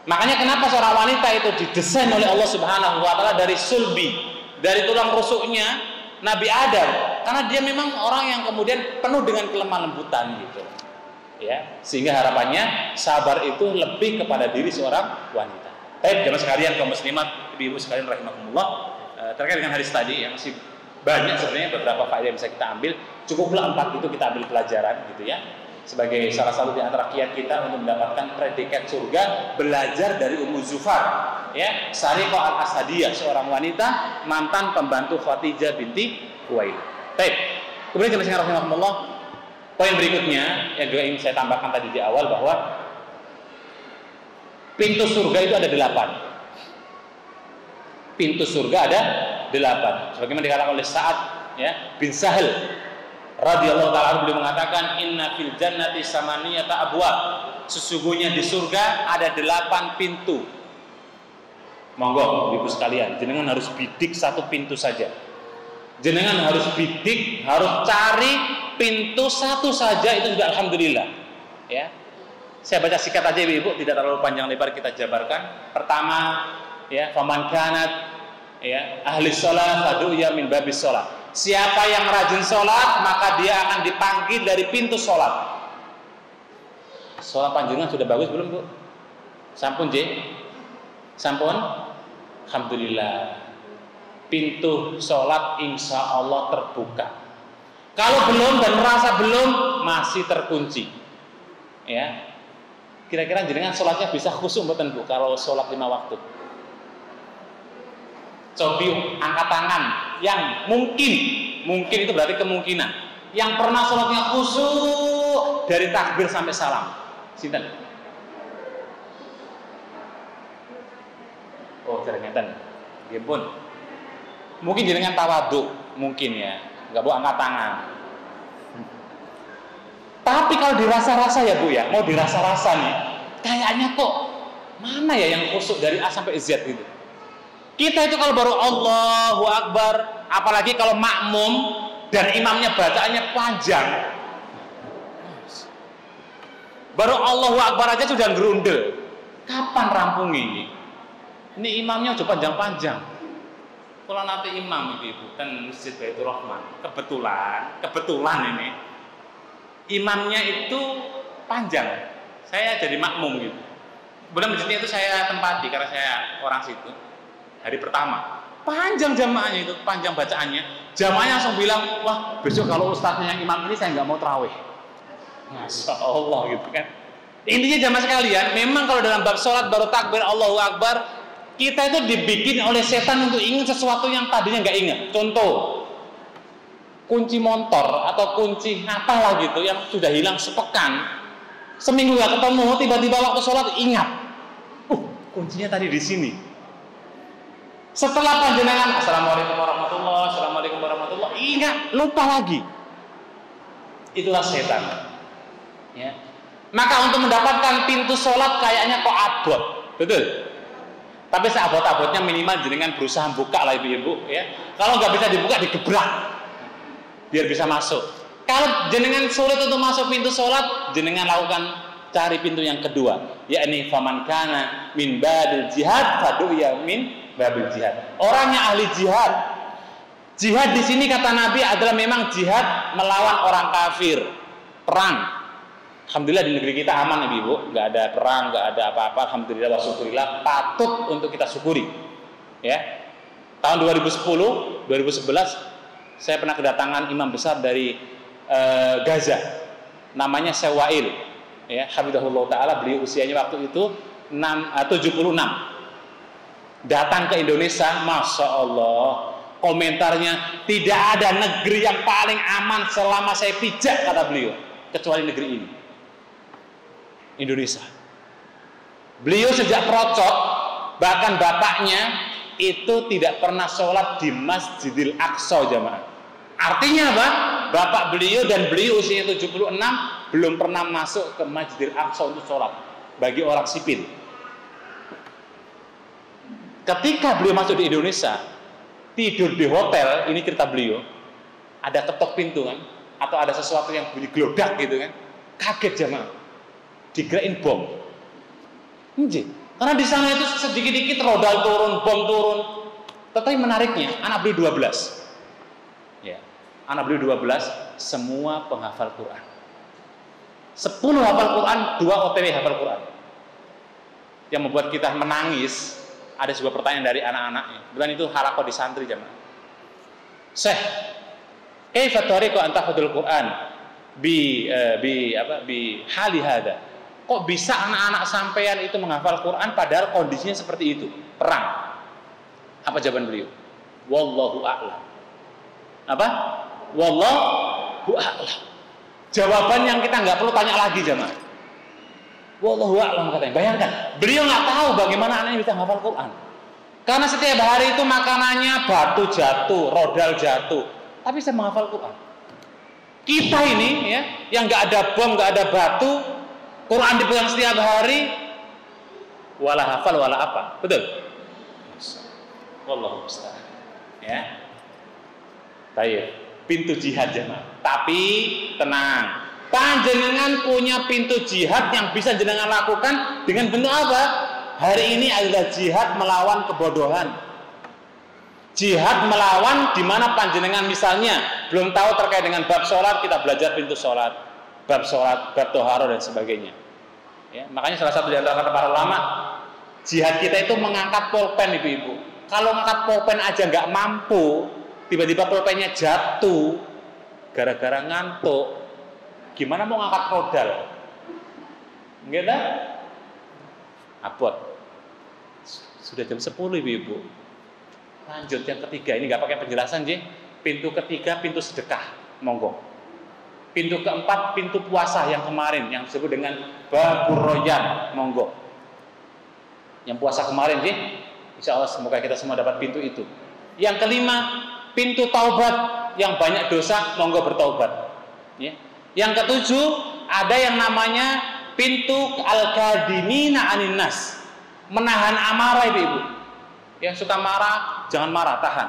Makanya kenapa seorang wanita itu didesain oleh Allah Subhanahu wa taala dari sulbi, dari tulang rusuknya Nabi Adam, karena dia memang orang yang kemudian penuh dengan kelemah lembutan gitu. Ya, sehingga harapannya sabar itu lebih kepada diri seorang wanita. Baik, jemaah sekalian kaum muslimat, ibu-ibu sekalian rahimakumullah, terkait dengan hadis tadi yang masih banyak sebenarnya beberapa faedah yang bisa kita ambil. Cukuplah 4 itu kita ambil pelajaran gitu ya. Sebagai salah satu di antara kiat kita untuk mendapatkan predikat surga, belajar dari Ummu Zufar, ya, Sariqah al-Asadiyah, seorang wanita mantan pembantu Khadijah binti Khuwailid. Baik. Kemudian jemaah sekalian rahimakumullah, poin berikutnya yang juga ingin saya tambahkan tadi di awal, bahwa pintu surga itu ada 8. Pintu surga ada 8. Sebagaimana dikatakan oleh Sa'ad ya, bin Sahal radhiyallahu ta'ala, beliau mengatakan inna fil jannati samaniyata abwab. Sesungguhnya di surga ada 8 pintu. Monggo Ibu sekalian, jenengan harus bidik satu pintu saja. Jenengan harus bidik, harus cari pintu satu saja, itu sudah alhamdulillah. Ya. Saya baca singkat aja Ibu, tidak terlalu panjang lebar kita jabarkan. Pertama, ya, faman kanat ya ahli shalah fadu'ya min babis shalah. Siapa yang rajin sholat, maka dia akan dipanggil dari pintu sholat. Sholat panjenengan sudah bagus belum Bu? Sampun J? Sampun? Alhamdulillah. Pintu sholat insya Allah terbuka. Kalau belum dan merasa belum, masih terkunci. Ya. Kira-kira jenengan sholatnya bisa khusyuk mboten Bu kalau sholat 5 waktu? Cobi angkat tangan yang mungkin itu berarti kemungkinan, yang pernah sholatnya khusyuk dari takbir sampai salam. Sinten? Oh, ternyata nggih pun. Mungkin jenengan tawadhu, mungkin ya, nggak boleh angkat tangan. Tapi kalau dirasa-rasa ya Bu ya, mau dirasa-rasa nih, kayaknya kok mana ya yang khusyuk dari A sampai Z gitu. Kita itu kalau baru Allahu Akbar, apalagi kalau makmum dan imamnya bacaannya panjang, baru Allahu Akbar aja sudah gerundel. Kapan rampung ini? Ini imamnya udah panjang-panjang. Kalau nanti imam Ibu kan Masjid Baitur Rahman, kebetulan ini imamnya itu panjang. Saya jadi makmum gitu. Kemudian masjidnya itu saya tempati karena saya orang situ. Hari pertama panjang jamaahnya itu, panjang bacaannya. Jamaahnya langsung bilang, wah besok kalau ustadznya yang imam ini saya nggak mau tarawih. Masya Allah gitu kan. Intinya jamaah sekalian, memang kalau dalam bab sholat baru takbir Allahu Akbar, Kita itu dibikin oleh setan untuk ingat sesuatu yang tadinya nggak ingat. Contoh, kunci motor atau kunci apalah gitu yang sudah hilang sepekan, seminggu nggak ketemu, tiba-tiba waktu sholat ingat. Kuncinya tadi di sini. Setelah panjenengan assalamualaikum warahmatullahi, ingat, lupa lagi. Itulah setan. Ya. Maka untuk mendapatkan pintu sholat kayaknya kok abot, betul? Tapi seabot-abotnya minimal jenengan berusaha buka lah ibu-ibu, ya. Kalau nggak bisa dibuka, digebrak, biar bisa masuk. Kalau jenengan sulit untuk masuk pintu sholat, jenengan lakukan cari pintu yang kedua, yakni faman kana min babil jihad fadu'ya min babil jihad. Orangnya ahli jihad. Jihad di sini kata Nabi adalah memang jihad melawan orang kafir, perang. Alhamdulillah di negeri kita aman ibu, nggak ada perang, nggak ada apa-apa. Alhamdulillah wa syukurillah, patut untuk kita syukuri. Ya, tahun 2010, 2011 saya pernah kedatangan imam besar dari Gaza, namanya Sewail. Ya, Habibullah Taala, beliau usianya waktu itu 76. Datang ke Indonesia, masya Allah, komentarnya tidak ada negeri yang paling aman selama saya pijak kata beliau, kecuali negeri ini. Indonesia. Beliau sejak perocot, bahkan bapaknya itu tidak pernah sholat di Masjidil Aqsa jamaah. Artinya apa? Bapak beliau dan beliau usianya 76 belum pernah masuk ke Masjidil Aqsa untuk sholat bagi orang sipil. Ketika beliau masuk di Indonesia, tidur di hotel, ini cerita beliau, ada ketok pintu kan, atau ada sesuatu yang bunyi gelodak gitu kan, kaget jamaah. Dikirain bom. Karena di sana itu sedikit-dikit rodal turun, bom turun. Tetapi menariknya, anak beliau 12. Ya, anak beliau 12 semua penghafal Quran. 10 hafal Quran, 2 OTW hafal Quran. Yang membuat kita menangis, ada sebuah pertanyaan dari anak-anaknya. Bukan itu halakoh di santri jamaah. Syekh, kaifa tariqu an tahfadzul Quran bi hali hada? Kok bisa anak-anak sampean itu menghafal Quran padahal kondisinya seperti itu, perang? Apa jawaban beliau? Wallahu a'lam. Apa? Wallahu a'lam. Jawaban yang kita nggak perlu tanya lagi jemaah. Wallahu a'lam katanya. Bayangkan, beliau nggak tahu bagaimana anaknya bisa menghafal Quran. Karena setiap hari itu makanannya batu jatuh, rodal jatuh, tapi bisa menghafal Quran. Kita ini ya, yang nggak ada bom, nggak ada batu, Quran dipegang setiap hari, wala hafal wala apa, betul? Wallahu musta'an. Ya, baik. Pintu jihad jemaah. Tapi tenang, panjenengan punya pintu jihad yang bisa jenengan lakukan dengan bentuk apa? Hari ini adalah jihad melawan kebodohan. Jihad melawan di mana panjenengan misalnya belum tahu terkait dengan bab sholat, kita belajar pintu sholat, bab sholat, bab toharo dan sebagainya. Ya, makanya salah satu di antara kata para ulama, jihad kita itu mengangkat pulpen ibu-ibu. Kalau mengangkat pulpen aja nggak mampu, tiba-tiba pulpennya jatuh gara-gara ngantuk, gimana mau ngangkat rodal? Enggak dah? Abot. Sudah jam 10 ibu-ibu. Lanjut yang ketiga, ini nggak pakai penjelasan J. Pintu ketiga, pintu sedekah, monggo. Pintu keempat, pintu puasa yang kemarin, yang disebut dengan babur royan, monggo. Yang puasa kemarin J, insya Allah semoga kita semua dapat pintu itu. Yang kelima, pintu taubat, yang banyak dosa, monggo bertaubat. Ya. Yang ketujuh, ada yang namanya pintu al-kadimina anin nas, menahan amarah ibu-ibu. Yang suka marah, jangan marah, tahan.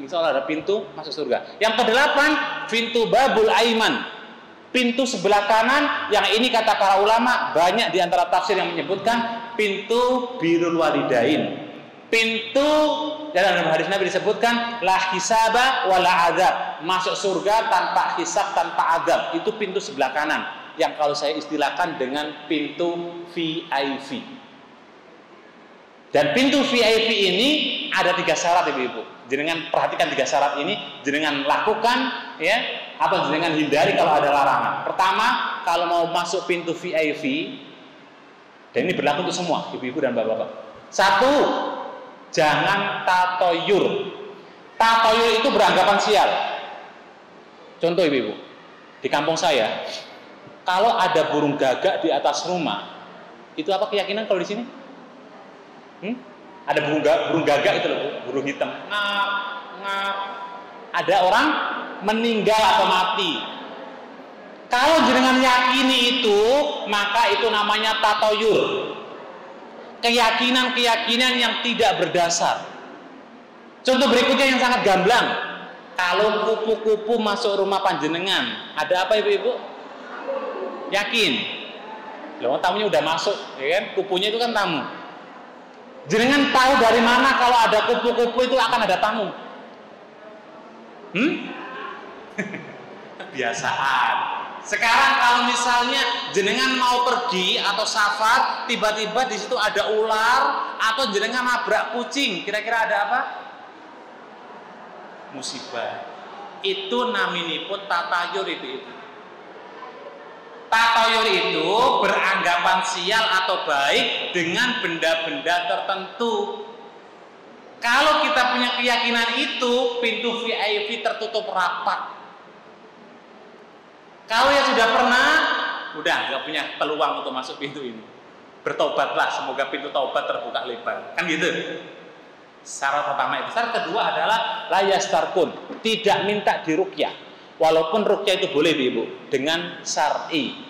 Insya Allah ada pintu masuk surga. Yang kedelapan, pintu babul aiman, pintu sebelah kanan, yang ini kata para ulama banyak di antara tafsir yang menyebutkan pintu birrul walidain. Pintu dalam hadis Nabi disebutkan la hisaba wala azab, masuk surga tanpa hisab, tanpa azab. Itu pintu sebelah kanan yang kalau saya istilahkan dengan pintu VIP. Dan pintu VIP ini ada 3 syarat ibu-ibu. Jenengan perhatikan 3 syarat ini, jenengan lakukan ya, atau jenengan hindari kalau ada larangan. Pertama, kalau mau masuk pintu VIP, dan ini berlaku untuk semua ibu-ibu dan bapak-bapak. 1, Jangan tatoyur. Tatoyur itu beranggapan sial. Contoh ibu-ibu, di kampung saya, kalau ada burung gagak di atas rumah, itu apa keyakinan kalau di sini? Ada burung gagak itu loh, burung hitam. Ngap, ngap. Ada orang meninggal atau mati. Kalau jenengan yakini itu, maka itu namanya tatoyur. Keyakinan-keyakinan yang tidak berdasar. Contoh berikutnya yang sangat gamblang. Kalau kupu-kupu masuk rumah panjenengan, ada apa ibu-ibu? Yakin. Loh, tamunya udah masuk, ya kan? Kupunya itu kan tamu. Jenengan tahu dari mana kalau ada kupu-kupu itu akan ada tamu? Kebiasaan. Sekarang kalau misalnya jenengan mau pergi atau safar, tiba-tiba di situ ada ular atau jenengan nabrak kucing, kira-kira ada apa? Musibah. Itu naminipun tatayur itu. Tatayur itu beranggapan sial atau baik dengan benda-benda tertentu. Kalau kita punya keyakinan itu, pintu VIP tertutup rapat. Kalau yang sudah pernah, udah nggak punya peluang untuk masuk pintu ini. Bertobatlah, semoga pintu taubat terbuka lebar. Kan gitu. Syarat pertama itu. Syarat kedua adalah layastarkun, tidak minta diruqyah. Walaupun ruqyah itu boleh ibu dengan syar'i.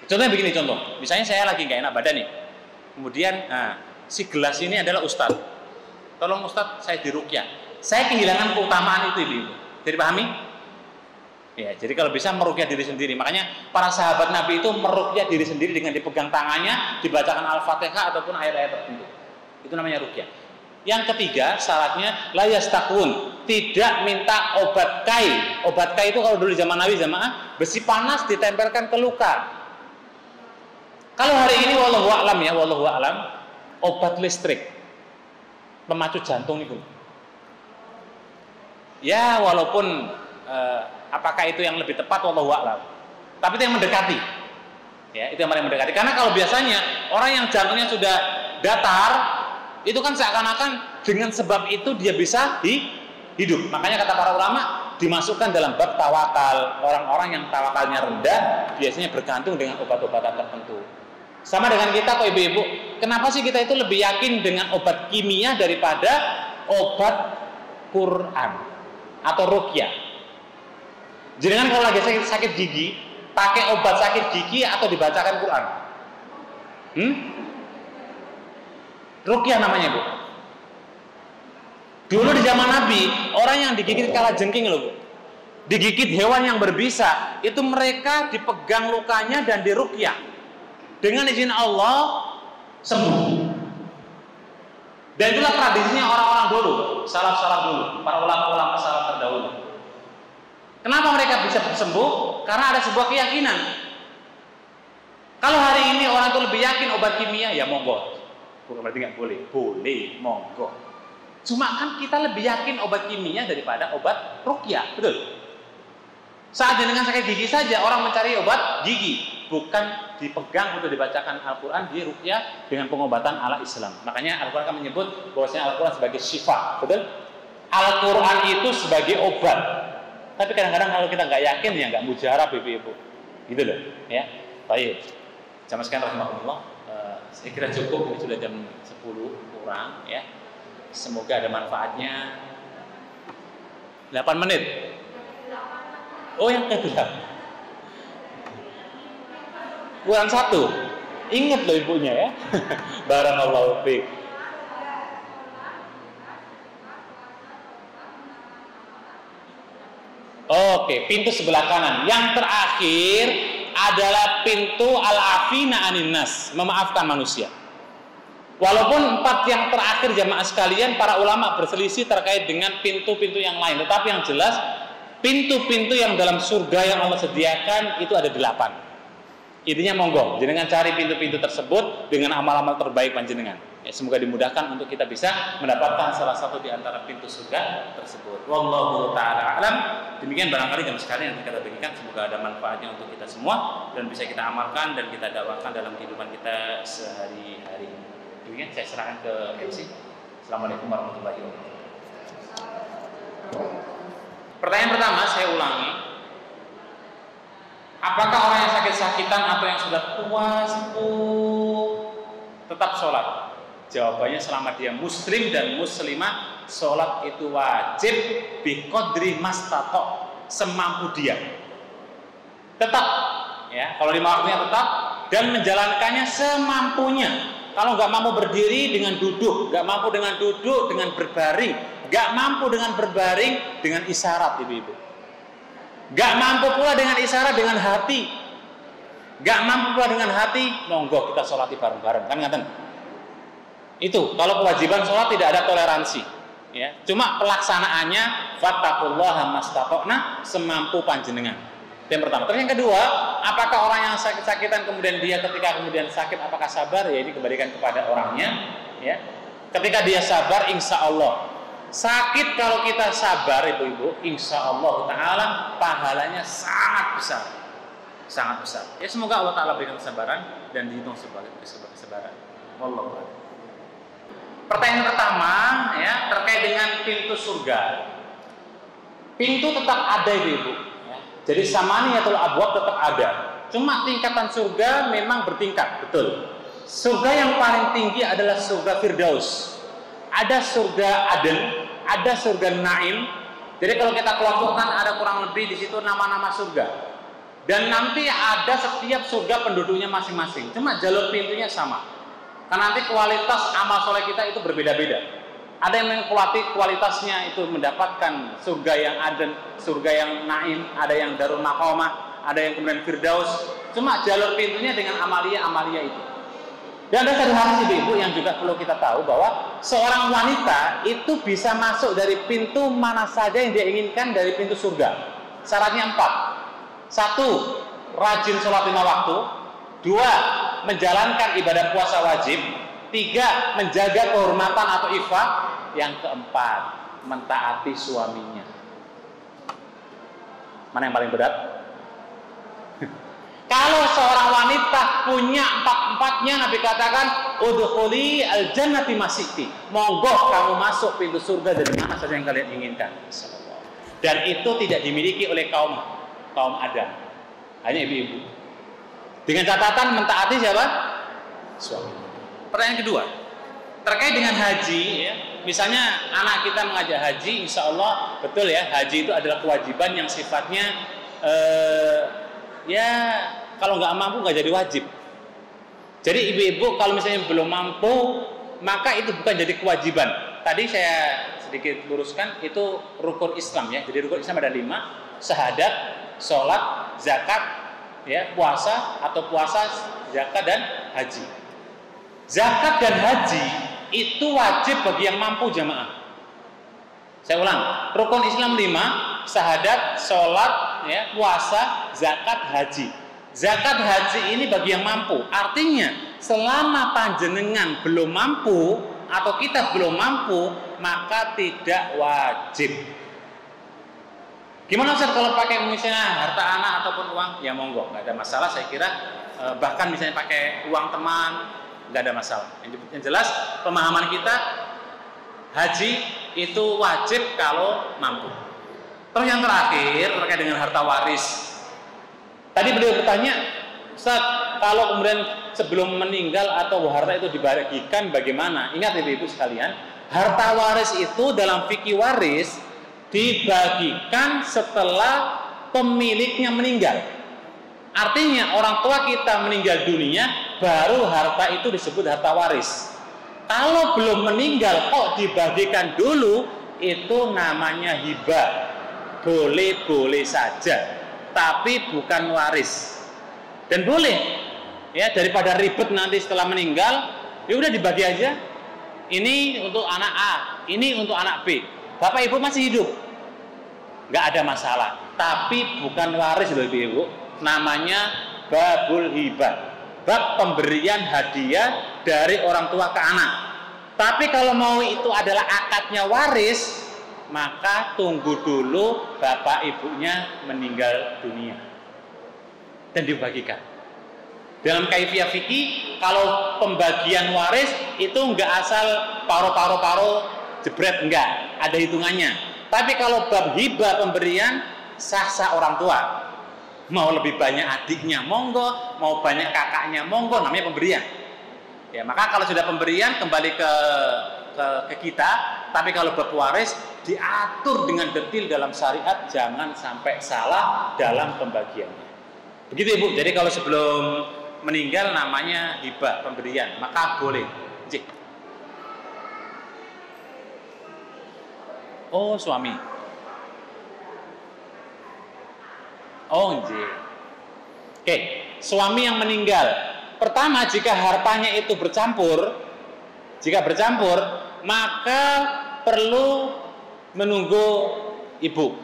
Contohnya begini contoh. Misalnya saya lagi nggak enak badan nih. Kemudian si gelas ini adalah ustadz. Tolong ustadz saya diruqyah. Saya kehilangan keutamaan itu ibu. Jadi pahami? Ya, jadi kalau bisa meruqyah diri sendiri. Makanya para sahabat Nabi itu meruqyah diri sendiri dengan dipegang tangannya, dibacakan Al-Fatihah ataupun ayat-ayat tertentu. Itu namanya ruqyah. Yang ketiga, syaratnya layastakun, tidak minta obat kai. Obat kai itu kalau dulu zaman Nabi jamaah, besi panas ditempelkan ke luka. Kalau hari ini wallahu a'lam ya, wallahu a'lam, obat listrik pemacu jantung itu. Ya, walaupun apakah itu yang lebih tepat wallahu a'lam. Tapi itu yang mendekati. Ya, itu yang paling mendekati. Karena kalau biasanya orang yang jantungnya sudah datar, itu kan seakan-akan dengan sebab itu dia bisa hidup. Makanya kata para ulama dimasukkan dalam bab tawakal. Orang-orang yang tawakalnya rendah biasanya bergantung dengan obat-obatan tertentu. Sama dengan kita kok ibu-ibu. Kenapa sih kita itu lebih yakin dengan obat kimia daripada obat Quran atau ruqyah? Jangan kalau lagi sakit gigi, pakai obat sakit gigi atau dibacakan Quran? Ruqyah namanya bu. Dulu di zaman Nabi, orang yang digigit kalajengking loh bu, digigit hewan yang berbisa, itu mereka dipegang lukanya dan diruqyah. Dengan izin Allah sembuh. Dan itulah tradisinya orang-orang dulu, salaf-salaf dulu, para ulama-ulama salaf terdahulu. Kenapa mereka bisa sembuh? Karena ada sebuah keyakinan. Kalau hari ini orang itu lebih yakin obat kimia, ya monggo. Bukan berarti nggak boleh, boleh, monggo. Cuma kan kita lebih yakin obat kimia daripada obat ruqyah, betul? Saat dengan sakit gigi saja orang mencari obat gigi, bukan dipegang untuk dibacakan Al-Quran di ruqyah dengan pengobatan ala Islam. Makanya Al-Quran kan menyebut bahwasanya Al-Quran sebagai syifa, betul? Al-Quran itu sebagai obat. Tapi kadang-kadang kalau kita nggak yakin ya nggak mujarab ibu-ibu, gitu loh, ya. Baik, jamaah sekalian rahimahullah, saya kira cukup, ini sudah jam 10 kurang, ya. Semoga ada manfaatnya. 8 menit. Oh yang kedua, kurang 1. Ingat loh ibunya ya. Barakallahu fiik. Oke, pintu sebelah kanan. Yang terakhir adalah pintu al-afina anin nas, memaafkan manusia. Walaupun 4 yang terakhir jamaah sekalian, para ulama berselisih terkait dengan pintu-pintu yang lain. Tetapi yang jelas, pintu-pintu yang dalam surga yang Allah sediakan itu ada 8. Intinya monggo, jenengan cari pintu-pintu tersebut dengan amal-amal terbaik panjenengan. Ya, semoga dimudahkan untuk kita bisa mendapatkan salah satu di antara pintu surga tersebut. Wallahu ta'ala alam. Demikian barangkali jamaah sekalian yang kita bagikan, semoga ada manfaatnya untuk kita semua dan bisa kita amalkan dan kita dakwakan dalam kehidupan kita sehari-hari. Demikian saya serahkan ke MC. Assalamualaikum warahmatullahi wabarakatuh. Pertanyaan pertama saya ulangi. Apakah orang yang sakit-sakitan atau yang sudah tua sepuh tetap sholat? Jawabannya selama dia muslim dan muslimah, sholat itu wajib biqadri mastato, semampu dia. Tetap, ya, kalau lima waktunya tetap dan menjalankannya semampunya. Kalau nggak mampu berdiri dengan duduk, nggak mampu dengan duduk dengan berbaring, nggak mampu dengan berbaring dengan isyarat, ibu-ibu. Nggak mampu pula dengan isyarat dengan hati, nggak mampu pula dengan hati, monggo kita sholati bareng-bareng, kan ngaten? Itu kalau kewajiban sholat tidak ada toleransi, ya. Cuma pelaksanaannya fattaqullaha mastata'na, semampu panjenengan. Yang pertama. Terus yang kedua, apakah orang yang sakit-sakitan kemudian dia ketika kemudian sakit apakah sabar? Ya ini kembalikan kepada orangnya, ya. Ketika dia sabar, insya Allah sakit kalau kita sabar, ibu-ibu, insya Allah Taala pahalanya sangat besar, sangat besar. Ya semoga Allah Taala berikan kesabaran dan dihitung sebagai kesabaran. Wallahu a'lam. Pertanyaan pertama, ya, terkait dengan pintu surga. Pintu tetap ada, ibu-ibu. Ya. Jadi samaniyatul abwab tetap ada. Cuma tingkatan surga memang bertingkat, betul. Surga yang paling tinggi adalah surga Firdaus. Ada surga Aden, ada surga Naim. Jadi kalau kita kelompokkan ada kurang lebih di situ nama-nama surga. Dan nanti ada setiap surga penduduknya masing-masing. Cuma jalur pintunya sama. Karena nanti kualitas amal soleh kita itu berbeda-beda. Ada yang kualitasnya itu mendapatkan surga yang Aden, surga yang Naim, ada yang Darul Maqamah, ada yang kemudian Firdaus. Cuma jalur pintunya dengan amalia itu. Dan ada satu hal ibu yang juga perlu kita tahu bahwa seorang wanita itu bisa masuk dari pintu mana saja yang dia inginkan dari pintu surga. Syaratnya 4. 1. Rajin sholat 5 waktu. 2. Menjalankan ibadah puasa wajib. 3. Menjaga kehormatan atau ifah. Yang keempat, mentaati suaminya. Mana yang paling berat? Kalau seorang wanita punya 4-4-nya, Nabi katakan udkhuli al-jannati masiti. Monggo kamu masuk pintu surga dari mana saja yang kalian inginkan. Dan itu tidak dimiliki oleh kaum Adam. Hanya ibu-ibu. Dengan catatan mentaati siapa? Suami. Pertanyaan kedua, terkait dengan haji, ya. Misalnya anak kita mengajak haji, insya Allah betul ya, haji itu adalah kewajiban yang sifatnya ya kalau nggak mampu nggak jadi wajib. Jadi ibu-ibu kalau misalnya belum mampu, maka itu bukan jadi kewajiban. Tadi saya sedikit luruskan, itu rukun Islam ya. Jadi rukun Islam ada 5: syahadat, sholat, zakat, ya, puasa atau puasa, zakat dan haji. Zakat dan haji itu wajib bagi yang mampu jamaah. Saya ulang, rukun Islam 5: syahadat, sholat, ya, puasa, zakat, haji. Zakat haji ini bagi yang mampu. Artinya selama panjenengan belum mampu atau kita belum mampu, maka tidak wajib. Gimana Ustaz kalau pakai misalnya harta anak ataupun uang? Ya monggo, nggak ada masalah. Saya kira bahkan misalnya pakai uang teman, nggak ada masalah. Yang jelas pemahaman kita haji itu wajib kalau mampu. Terus yang terakhir terkait dengan harta waris. Tadi beliau bertanya, Ustaz, kalau kemudian sebelum meninggal atau harta itu dibagikan bagaimana? Ingat ibu-ibu sekalian, harta waris itu dalam fikih waris dibagikan setelah pemiliknya meninggal. Artinya orang tua kita meninggal dunia, baru harta itu disebut harta waris. Kalau belum meninggal kok dibagikan dulu, itu namanya hibah. Boleh-boleh saja, tapi bukan waris. Dan boleh, ya, daripada ribet nanti setelah meninggal, ya udah dibagi aja. Ini untuk anak A, ini untuk anak B. Bapak ibu masih hidup, nggak ada masalah. Tapi bukan waris loh ibu. Namanya babul hibah, bab pemberian hadiah dari orang tua ke anak. Tapi kalau mau itu adalah akadnya waris, maka tunggu dulu bapak ibunya meninggal dunia dan dibagikan. Dalam kaifiah fikih, kalau pembagian waris itu nggak asal paro jebret, enggak, ada hitungannya. Tapi kalau bab hibah pemberian sah-sah orang tua. Mau lebih banyak adiknya monggo, mau banyak kakaknya monggo, namanya pemberian. Ya, maka kalau sudah pemberian kembali ke kita, tapi kalau bab waris diatur dengan detail dalam syariat, jangan sampai salah dalam pembagiannya. Begitu Ibu. Jadi kalau sebelum meninggal namanya hibah pemberian, maka boleh. Oh, suami. Oh, oke, suami yang meninggal. Pertama, jika hartanya itu bercampur, maka perlu menunggu ibu.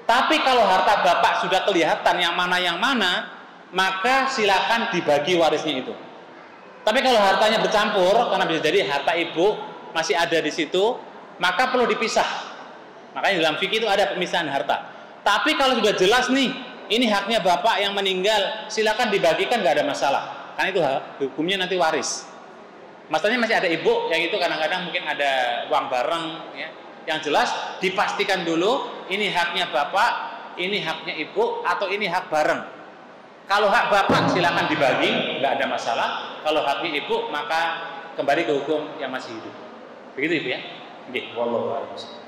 Tapi kalau harta bapak sudah kelihatan yang mana, maka silakan dibagi warisnya itu. Tapi kalau hartanya bercampur, karena bisa jadi harta ibu masih ada di situ, maka perlu dipisah. Makanya dalam fikih itu ada pemisahan harta. Tapi kalau sudah jelas nih, ini haknya bapak yang meninggal, silakan dibagikan, nggak ada masalah. Karena itu hukumnya nanti waris. Masalahnya masih ada ibu, yang itu kadang-kadang mungkin ada uang bareng, ya. Yang jelas dipastikan dulu ini haknya bapak, ini haknya ibu, atau ini hak bareng. Kalau hak bapak silakan dibagi, nggak ada masalah. Kalau haknya ibu maka kembali ke hukum yang masih hidup. Begitu Ibu ya. Nggih, wallahu a'lam.